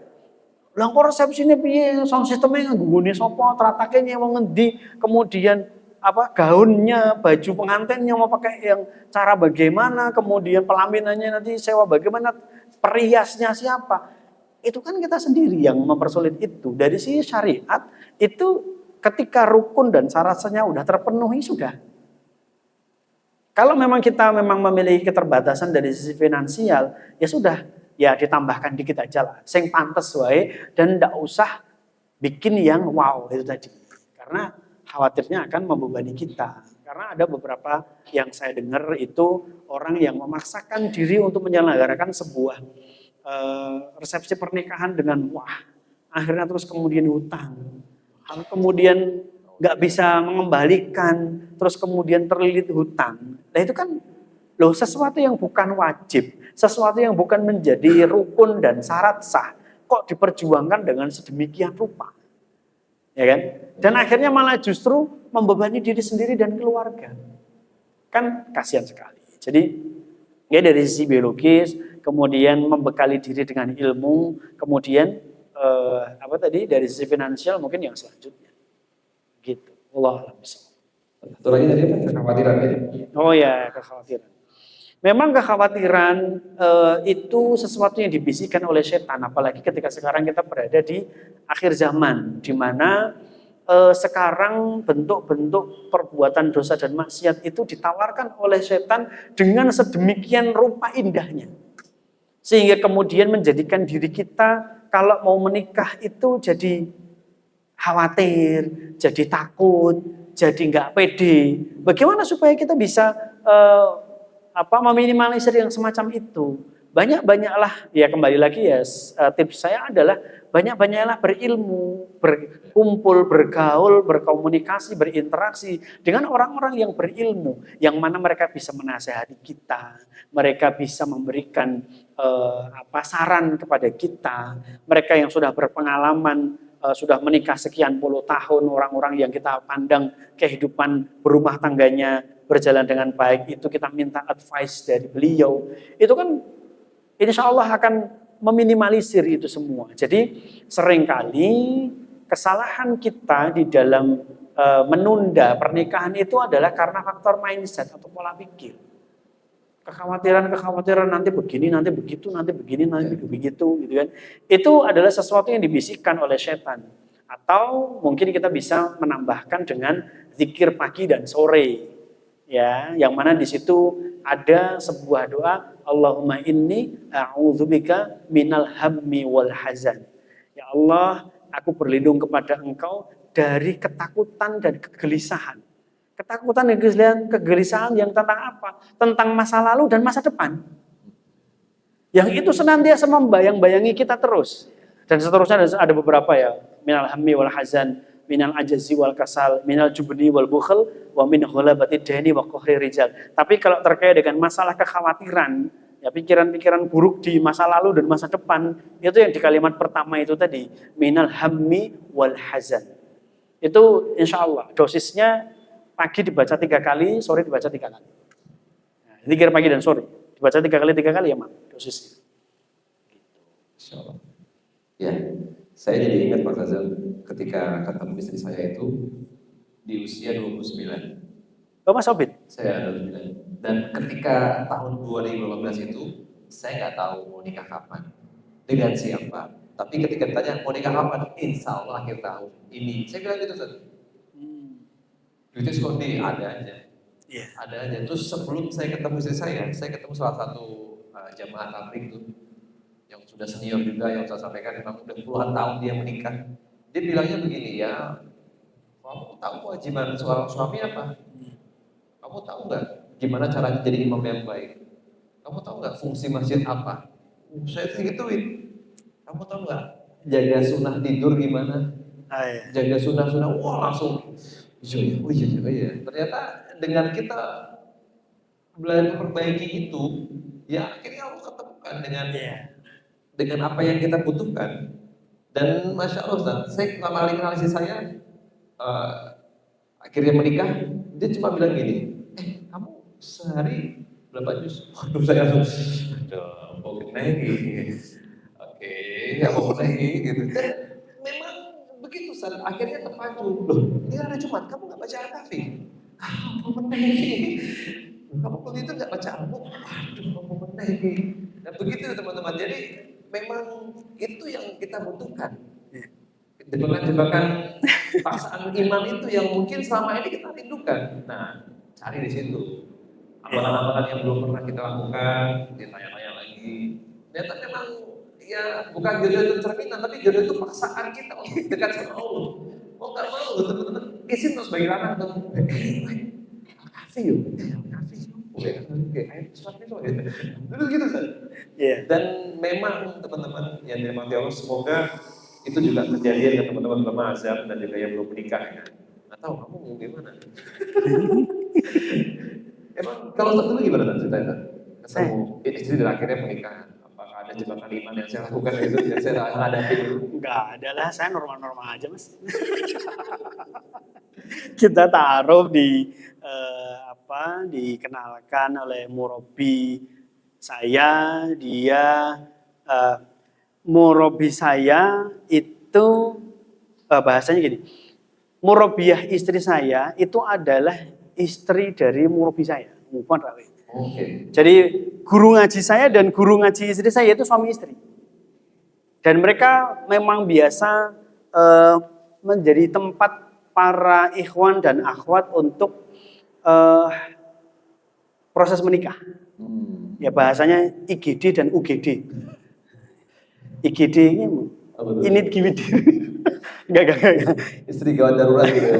Lah kok resepsine piye? Sound sistemnya nggone sapa? Tratake nyewa ngendi? Kemudian gaunnya, baju pengantinnya mau pakai yang cara bagaimana? Kemudian pelaminannya nanti sewa bagaimana? Periasnya siapa? Itu kan kita sendiri yang mempersulit itu. Dari sisi syariat itu ketika rukun dan syaratnya udah terpenuhi sudah. Kalau memang kita memiliki keterbatasan dari sisi finansial, ya sudah. Ya ditambahkan dikit aja lah, sing pantes wae dan ndak usah bikin yang wow itu tadi. Karena khawatirnya akan membebani kita. Karena ada beberapa yang saya dengar itu orang yang memaksakan diri untuk menyelenggarakan sebuah resepsi pernikahan dengan wah, akhirnya terus kemudian hutang. Kemudian nggak bisa mengembalikan, terus kemudian terlilit hutang. Nah itu kan sesuatu yang bukan wajib, sesuatu yang bukan menjadi rukun dan syarat sah, kok diperjuangkan dengan sedemikian rupa, ya kan? Dan akhirnya malah justru membebani diri sendiri dan keluarga, kan kasihan sekali. Jadi ya dari sisi biologis, kemudian membekali diri dengan ilmu, kemudian dari sisi finansial mungkin yang selanjutnya, gitu. Allah alam. Satu lagi tadi apa? Kekhawatiran ya? Oh ya, kekhawatiran. Memang kekhawatiran itu sesuatu yang dibisikkan oleh setan, apalagi ketika sekarang kita berada di akhir zaman, di mana sekarang bentuk-bentuk perbuatan dosa dan maksiat itu ditawarkan oleh setan dengan sedemikian rupa indahnya. Sehingga kemudian menjadikan diri kita kalau mau menikah itu jadi khawatir, jadi takut, jadi nggak pede. Bagaimana supaya kita bisa meminimalisir yang semacam itu? Banyak-banyaklah, ya kembali lagi ya, tips saya adalah banyak-banyaklah berilmu, berkumpul, bergaul, berkomunikasi, berinteraksi dengan orang-orang yang berilmu, yang mana mereka bisa menasihati kita, mereka bisa memberikan saran kepada kita, mereka yang sudah berpengalaman sudah menikah sekian puluh tahun, orang-orang yang kita pandang kehidupan berumah tangganya berjalan dengan baik, itu kita minta advice dari beliau, itu kan insya Allah akan meminimalisir itu semua. Jadi seringkali kesalahan kita di dalam menunda pernikahan itu adalah karena faktor mindset atau pola pikir. Kekhawatiran nanti begini, nanti begitu, nanti begini, nanti begitu, gitu kan. Itu adalah sesuatu yang dibisikkan oleh setan. Atau mungkin kita bisa menambahkan dengan zikir pagi dan sore, ya, yang mana di situ ada sebuah doa, Allahumma inni a'udzubika minal hammi wal hazan. Ya Allah, aku berlindung kepada Engkau dari ketakutan dan kegelisahan. Ketakutan dan kegelisahan yang tentang apa? Tentang masa lalu dan masa depan. Yang itu senantiasa membayang-bayangi kita terus. Dan seterusnya ada beberapa ya. Minal hammi wal hazan, minal ajazi wal kasal, minal jubni wal bukhl, wa min ghulabati dani wa qahri rijal. Tapi kalau terkait dengan masalah kekhawatiran, ya pikiran-pikiran buruk di masa lalu dan masa depan, itu yang di kalimat pertama itu tadi, minal hammi wal hazan. Itu insya Allah dosisnya pagi dibaca 3 kali, sore dibaca 3 kali. Nah, zikir pagi dan sore dibaca 3 kali ya, Mak, dosisnya. Insya Allah. Ya, saya jadi ingat Pak Fazal ketika ketemu istri saya itu di usia 29. Oh, Mas Obid? Saya 29. Dan ketika tahun 2015 itu, saya nggak tahu mau nikah kapan, dengan siapa. Tapi ketika ditanya mau nikah kapan, insya Allah akhir tahun ini. Saya bilang gitu, Ustaz. Duitnya sekondi, ada aja. Yeah. Ada aja. Terus sebelum saya ketemu istri saya ketemu salah satu jamaah tabligh itu yang sudah senior juga, yang saya sampaikan memang udah puluhan tahun dia menikah. Dia bilangnya begini, ya, kamu tahu kewajiban seorang suami apa? Kamu tahu nggak gimana caranya jadi imam yang baik? Kamu tahu nggak fungsi masjid apa? Saya gituin. Kamu tahu nggak jaga sunnah tidur gimana? Jaga sunnah-sunnah, wah langsung. Iya. Ternyata dengan kita belajar memperbaiki itu, ya akhirnya Allah ketemukan dengan apa yang kita butuhkan. Dan masya Allah, Ustaz, saya pertama kali kenal istri saya, akhirnya menikah, dia cuma bilang gini, kamu sehari berapa jus? Waduh, saya langsung, mau lagi. Oke, nggak mau lagi gitu. Dan memang begitu, Ustaz, akhirnya terpacu. Loh, ini ada Jumat, kamu nggak baca Al-Kahfi? Mau lagi. Kamu waktu itu nggak baca Al-Quran? Waduh, mau lagi. Dan begitu teman-teman. Jadi memang itu yang kita butuhkan. Jebakan-jebakan paksaan iman itu yang mungkin selama ini kita rindukan. Nah, cari di situ. Amalan-amalan yang belum pernah kita lakukan, ditanya-tanya lagi. Ternyata memang ya bukan jodoh itu cerminan, tapi jodoh itu paksaan kita untuk dekat sama Allah. Oh nggak mau teman-teman, isin harus bagi larang tuh. Kasih yuk, kasih. Kayak sesuatu itu dulu gitu kan. Dan memang teman-teman yang dirahmati Allah, semoga itu juga kejadian dengan teman-teman Bama Azam dan juga yang belum menikah. Nggak tahu kamu mau gimana? Emang kalau dulu gimana ceritanya? Ketemu istri dan akhirnya menikah. Apakah ada jebakan iman yang saya lakukan itu yang saya hadapi dulu? Enggak ada lah, saya normal-normal aja Mas. Kita taruh dikenalkan oleh murabi saya, murabi saya itu bahasanya gini, murabiyah istri saya itu adalah istri dari murabi saya. Okay. Jadi guru ngaji saya dan guru ngaji istri saya itu suami istri. Dan mereka memang biasa menjadi tempat para ikhwan dan akhwat untuk proses menikah. Ya bahasanya IGD dan UGD. IGD ini gimana? Enggak. Istri gawat darurat gitu ya.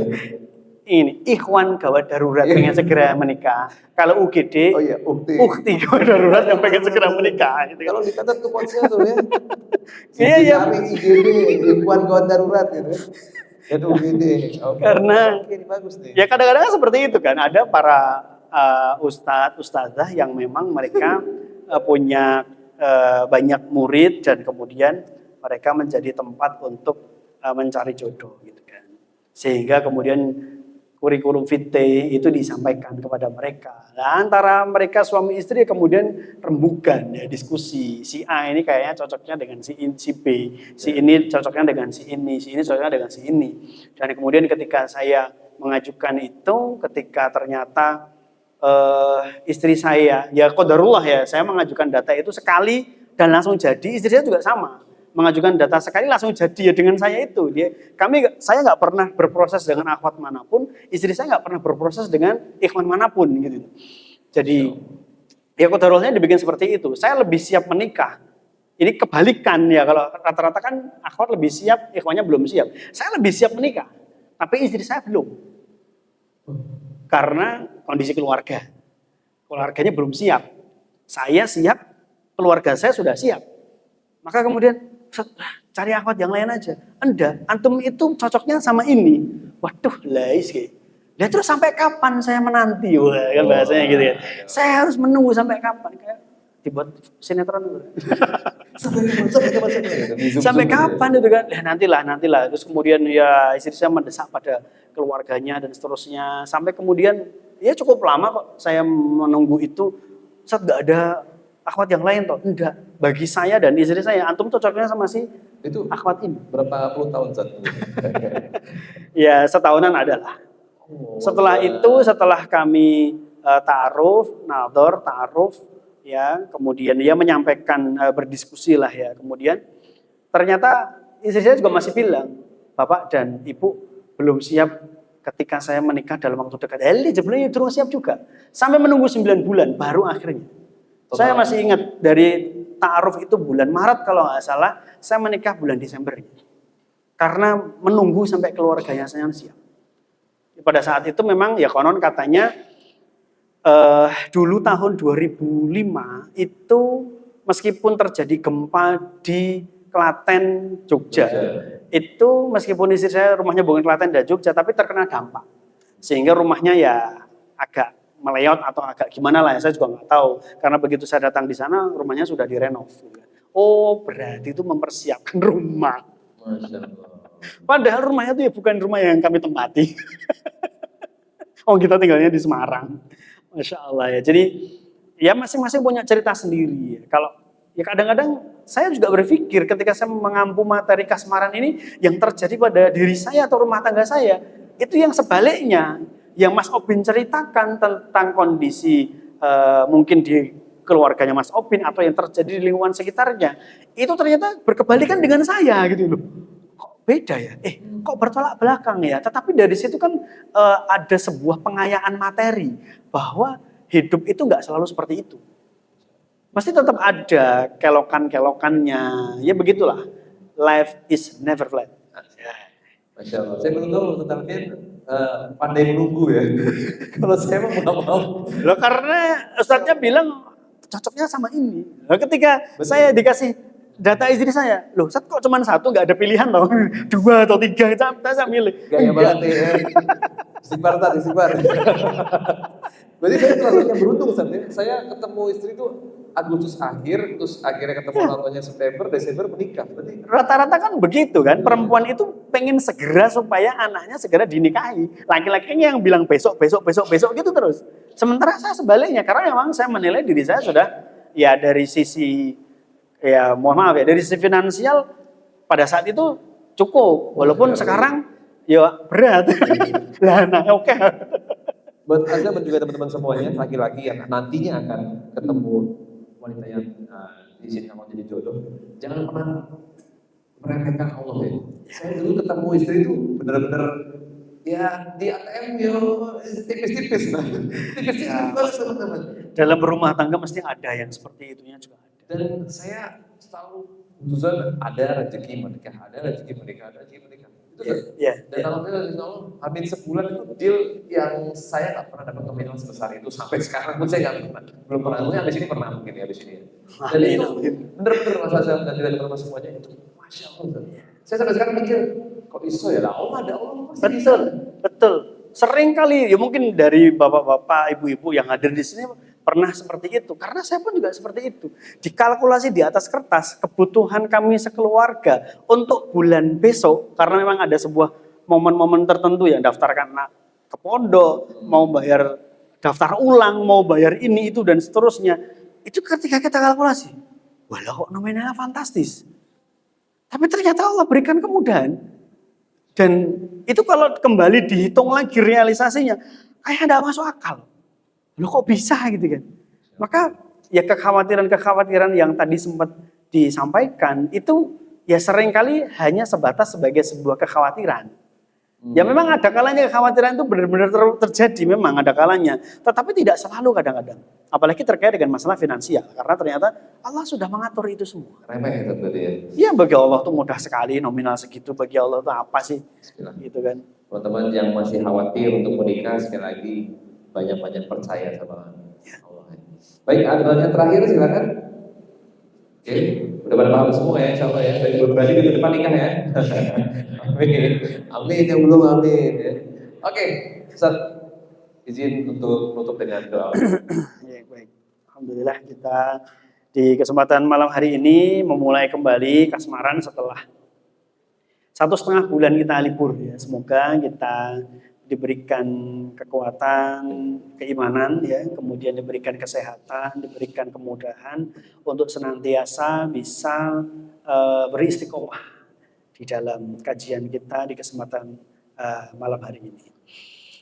Ini ikhwan gawat darurat pengen segera menikah. Kalau UGD, ukti gawat darurat yang pengen segera menikah. Gitu. Kalau dicatat ke ponsel tuh ya. Iya. IGD, ikhwan gawat darurat gitu. Itu UGD. Karena bagus nih. Ya kadang-kadang seperti itu kan. Ada para ustadz-ustadzah yang memang mereka punya banyak murid dan kemudian mereka menjadi tempat untuk mencari jodoh gitu kan. Sehingga kemudian kurikulum vitae itu disampaikan kepada mereka. Nah, antara mereka suami istri kemudian rembukan ya diskusi. Si A ini kayaknya cocoknya dengan si B, si ini cocoknya dengan si ini cocoknya dengan si ini. Dan kemudian ketika saya mengajukan itu, ketika ternyata istri saya, ya qadarullah ya, saya mengajukan data itu sekali dan langsung jadi. Istri saya juga sama, mengajukan data sekali langsung jadi ya dengan saya itu. Saya nggak pernah berproses dengan akhwat manapun, istri saya nggak pernah berproses dengan ikhwan manapun gitu. Jadi ya qadarullah dibikin seperti itu. Saya lebih siap menikah. Ini kebalikan ya, kalau rata-rata kan akhwat lebih siap, ikhwannya belum siap. Saya lebih siap menikah, tapi istri saya belum. Karena kondisi keluarganya belum siap. Saya siap, keluarga saya sudah siap. Maka kemudian cari akhwat yang lain aja. Enggak, antum itu cocoknya sama ini. Waduh, lais kayak. Lah terus sampai kapan saya menanti? Wah, kan bahasanya gitu ya. Saya harus menunggu sampai kapan? Kayak dibuat sinetron dulu. Sampai kapan itu kan? Ya nantilah. Terus kemudian ya istri saya mendesak pada keluarganya dan seterusnya. Sampai kemudian ya cukup lama kok saya menunggu itu. Saat nggak ada akhwat yang lain toh. Enggak. Bagi saya dan istri saya, antum cocoknya sama si Itu akhwat ini. berapa puluh tahun Ustaz? Ya setahunan adalah. Setelah kami ta'aruf, ya, kemudian dia menyampaikan berdiskusi lah ya. Kemudian ternyata istri saya juga masih bilang, Bapak dan Ibu belum siap ketika saya menikah dalam waktu dekat. Sebenarnya itu siap juga. Sampai menunggu 9 bulan baru akhirnya. Saya masih ingat dari ta'aruf itu bulan Maret kalau nggak salah, saya menikah bulan Desember. Karena menunggu sampai keluarganya saya siap. Pada saat itu memang ya konon katanya dulu tahun 2005 itu meskipun terjadi gempa di Klaten, Jogja. Itu meskipun istri saya rumahnya bukan Klaten dan Jogja tapi terkena dampak. Sehingga rumahnya ya agak meleot atau agak gimana lah ya, saya juga nggak tahu. Karena begitu saya datang di sana rumahnya sudah direnov. Oh, berarti itu mempersiapkan rumah. Masya Allah. Padahal rumahnya itu ya bukan rumah yang kami tempati. Oh, kita tinggalnya di Semarang. Masya Allah ya. Jadi ya masing-masing punya cerita sendiri. Kalau ya kadang-kadang saya juga berpikir ketika saya mengampu materi kasmaran ini yang terjadi pada diri saya atau rumah tangga saya, itu yang sebaliknya. Yang Mas Obin ceritakan tentang kondisi mungkin di keluarganya Mas Obin atau yang terjadi di lingkungan sekitarnya, itu ternyata berkebalikan dengan saya gitu loh. Beda ya, kok bertolak belakang ya. Tetapi dari situ kan ada sebuah pengayaan materi bahwa hidup itu nggak selalu seperti itu. Pasti tetap ada kelokan-kelokannya. Ya begitulah. Life is never flat. Masya Allah. Saya belum tahu tentang pandai menunggu ya. Kalau saya mah nggak mau. Loh karena ustadznya bilang cocoknya sama ini. Nah, ketika saya dikasih data istri saya, loh Ustadz kok cuma satu, nggak ada pilihan loh, 2 atau 3, saya milih. Gaya banget ya. Istighfar. Berarti saya rasanya beruntung Ustaz ya. Saya ketemu istri itu Agustus akhir, terus akhirnya ketemu namanya September, Desember menikah. Berarti Rata-rata kan begitu kan, perempuan itu pengen segera supaya anaknya segera dinikahi. Laki-lakinya yang bilang besok gitu terus. Sementara saya sebaliknya, karena memang saya menilai diri saya sudah ya dari sisi ya mohon maaf ya, dari sisi finansial pada saat itu cukup, walaupun sekarang ya berat. Lah nah oke. buat Anda dan juga teman-teman semuanya, laki-laki yang nantinya akan ketemu wanita yang diizinkan mau jadi jodoh, jangan pernah meremehkan Allah ya. Saya dulu ketemu istri itu benar-benar ya di ATM yo tipis-tipis banget teman-teman. Dalam berumah tangga mesti ada yang seperti itunya juga ada. Dan saya selalu khususnya ada rezeki menikah. Itu kan. Dan alhamdulillah hampir sebulan itu deal yang saya nggak pernah dapat nominal sebesar itu sampai sekarang pun saya nggak pernah, belum pernah. Mungkin di sini pernah mungkin ya di sini. Dan itu benar-benar Mas Azam dan tidak teman-teman semuanya itu masya Allah. Saya sampai sekarang mikir kok iso ya lah Allah ada Allah pasti bisa. Betul. Sering kali ya mungkin dari bapak-bapak, ibu-ibu yang hadir di sini pernah seperti itu. Karena saya pun juga seperti itu. Dikalkulasi di atas kertas, kebutuhan kami sekeluarga untuk bulan besok, karena memang ada sebuah momen-momen tertentu yang daftarkan anak ke pondok, mau bayar daftar ulang, mau bayar ini, itu, dan seterusnya. Itu ketika kita kalkulasi, walau kok nominalnya fantastis. Tapi ternyata Allah berikan kemudahan. Dan itu kalau kembali dihitung lagi realisasinya, kayak tidak masuk akal. Loh kok bisa gitu kan? Maka ya kekhawatiran-kekhawatiran yang tadi sempat disampaikan itu ya seringkali hanya sebatas sebagai sebuah kekhawatiran. Ya memang ada kalanya kekhawatiran itu benar-benar terjadi, memang ada kalanya. Tetapi tidak selalu kadang-kadang. Apalagi terkait dengan masalah finansial. Karena ternyata Allah sudah mengatur itu semua. Remeh itu tadi ya. Ya bagi Allah tuh mudah sekali, nominal segitu bagi Allah tuh apa sih? Bismillah. Gitu kan. Teman-teman yang masih khawatir untuk menikah, sekali lagi banyak-banyak percaya sama Allah. Baik, adonannya terakhir silakan. Oke, udah pada paham semua ya, insya Allah ya. Berarti minggu depan nikah ya. Amin, amin yang belum amin ya. Oke, Ustaz, izin untuk menutup dengan doa. Ya, baik. Alhamdulillah kita di kesempatan malam hari ini memulai kembali kasmaran setelah 1,5 bulan kita libur ya. Semoga kita diberikan kekuatan, keimanan ya, kemudian diberikan kesehatan, diberikan kemudahan untuk senantiasa bisa beristiqomah di dalam kajian kita di kesempatan malam hari ini.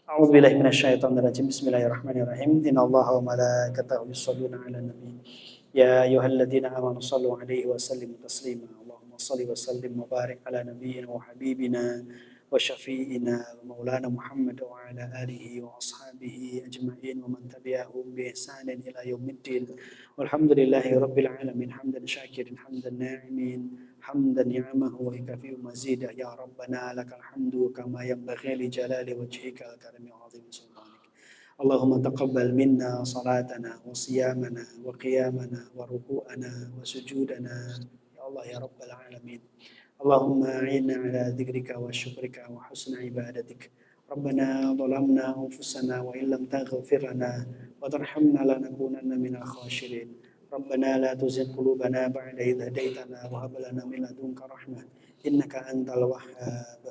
A'udzubillahi minasyaitonirrajim. Bismillahirrahmanirrahim. Innallaha wa malaikatahu yusholluna 'alan nabi. Ya ayyuhalladzina amanu shallu 'alaihi wa sallimu taslima. Allahumma shalli wa sallim wa barik ala nabiyyina wa habibina wa syafi'ina wa maulana Muhammad wa ala alihi wa ashabihi ajma'in wa man tabi'ahum bi ihsanin ila yaumiddin. Walhamdulillahi rabbil alamin. Hamdan syakirin, hamdan na'imin, hamdan ni'amahu wa yukafi'u mazidah. Ya Rabbana lakal hamdu kama yanbaghi li jalali wajhika karami 'azimi sultanik. Allahumma taqabbal minna salatana wa siyamana wa qiyamana wa ruku'ana wa sujudana ya Allah ya Rabbal alamin. Allahumma a'inna ala dzikrika wa syukrika wa husni ibadatik. Rabbana zalamna anfusana wa illam taghfir lana wa tarhamna lanakunanna minal khashirin. Rabbana la tuzigh qulubana ba'da idh hadaitana wa hab lana min ladunka rahmah innaka antal wahhab.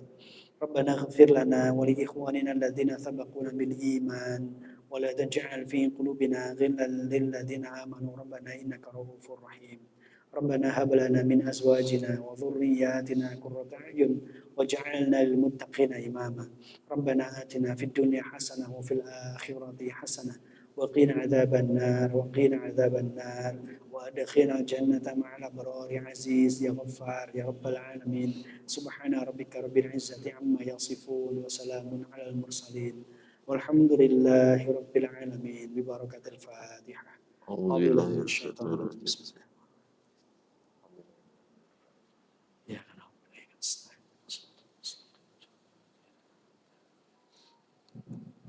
Rabbana ighfir lana wa li ikhwanina alladhina sabaquna bil iman wa la taj'al fi qulubina ghillan lil ladzina amanu rabbana innaka ra'ufur rahim. Rabbana hab lana min azwajina wa dhurriyyatina qurrata a'yun waj'alna lil muttaqina imama. Rabbana atina fid dunya hasanah wa fil akhirati hasanah wa qina adzaban nar wa qina adzaban nar wa adkhilna jannata ma'al abrar ya aziz ya ghaffar ya rabbal alamin. Subhana rabbika rabbil izzati amma yasifun wa salamun alal mursalin walhamdulillahi rabbil alamin bi barakatil Fatihah. A'udzubillahi minasyaitonir rajim.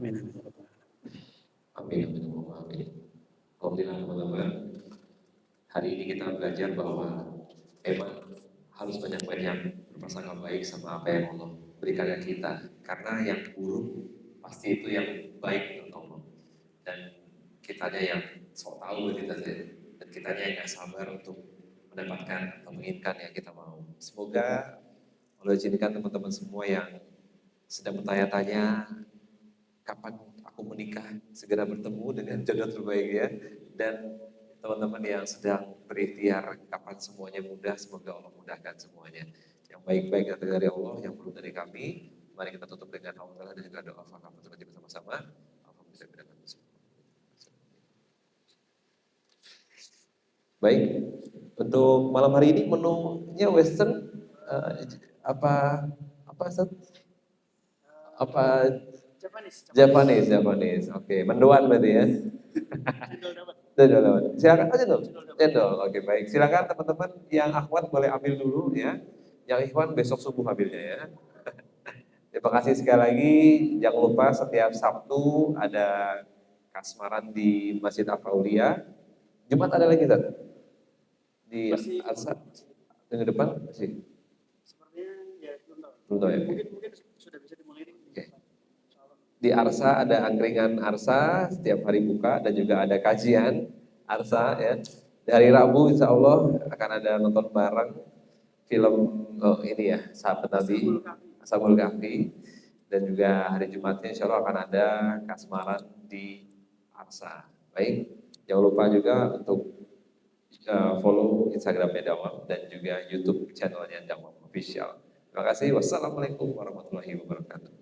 Amin, amin, Amin, amin, amin. Alhamdulillah teman-teman, hari ini kita belajar bahwa memang harus banyak-banyak berprasangka baik sama apa yang Allah berikan ke kita. Karena yang buruk pasti itu yang baik untuk Allah. Dan kitanya yang sok tahu kita dan kitanya yang gak sabar untuk mendapatkan atau menginginkan yang kita mau. Semoga Allah izinkan teman-teman semua yang sedang bertanya-tanya kapan aku menikah, segera bertemu dengan jodoh terbaik ya. Dan teman-teman yang sedang berikhtiar kapan semuanya mudah, semoga Allah mudahkan semuanya. Yang baik-baik datang dari Allah, yang perlu dari kami. Mari kita tutup dengan alhamdulillah dan juga doa faqafatul kita bersama-sama. Alhamdulillah. Baik, untuk malam hari ini menunya western apa Ustaz? Apa Japanese. Oke, mendoan berarti ya. Cendol. Silakan aja dong. Cendol. Oke, baik. Silakan teman-teman yang akhwat boleh ambil dulu ya. Yang ikhwan besok subuh ambilnya ya. Terima kasih sekali lagi. Jangan lupa setiap Sabtu ada kasmaran di Masjid Al-Aulia. Jumat ada lagi Ustaz? Di Al-Sad minggu depan masih? Sepertinya ya belum tahu ya. Mungkin sudah bisa dimulai. Oke. di Arsa ada angkringan Arsa setiap hari buka dan juga ada kajian Arsa ya. Dari Rabu insya Allah akan ada nonton bareng film ini ya Sahabat Nabi Ashabul Kahfi dan juga hari Jumatnya insya Allah akan ada kasmaran di Arsa. Baik, jangan lupa juga untuk follow Instagramnya Dawam dan juga YouTube channelnya Dawam Official. Terima kasih. Wassalamualaikum warahmatullahi wabarakatuh.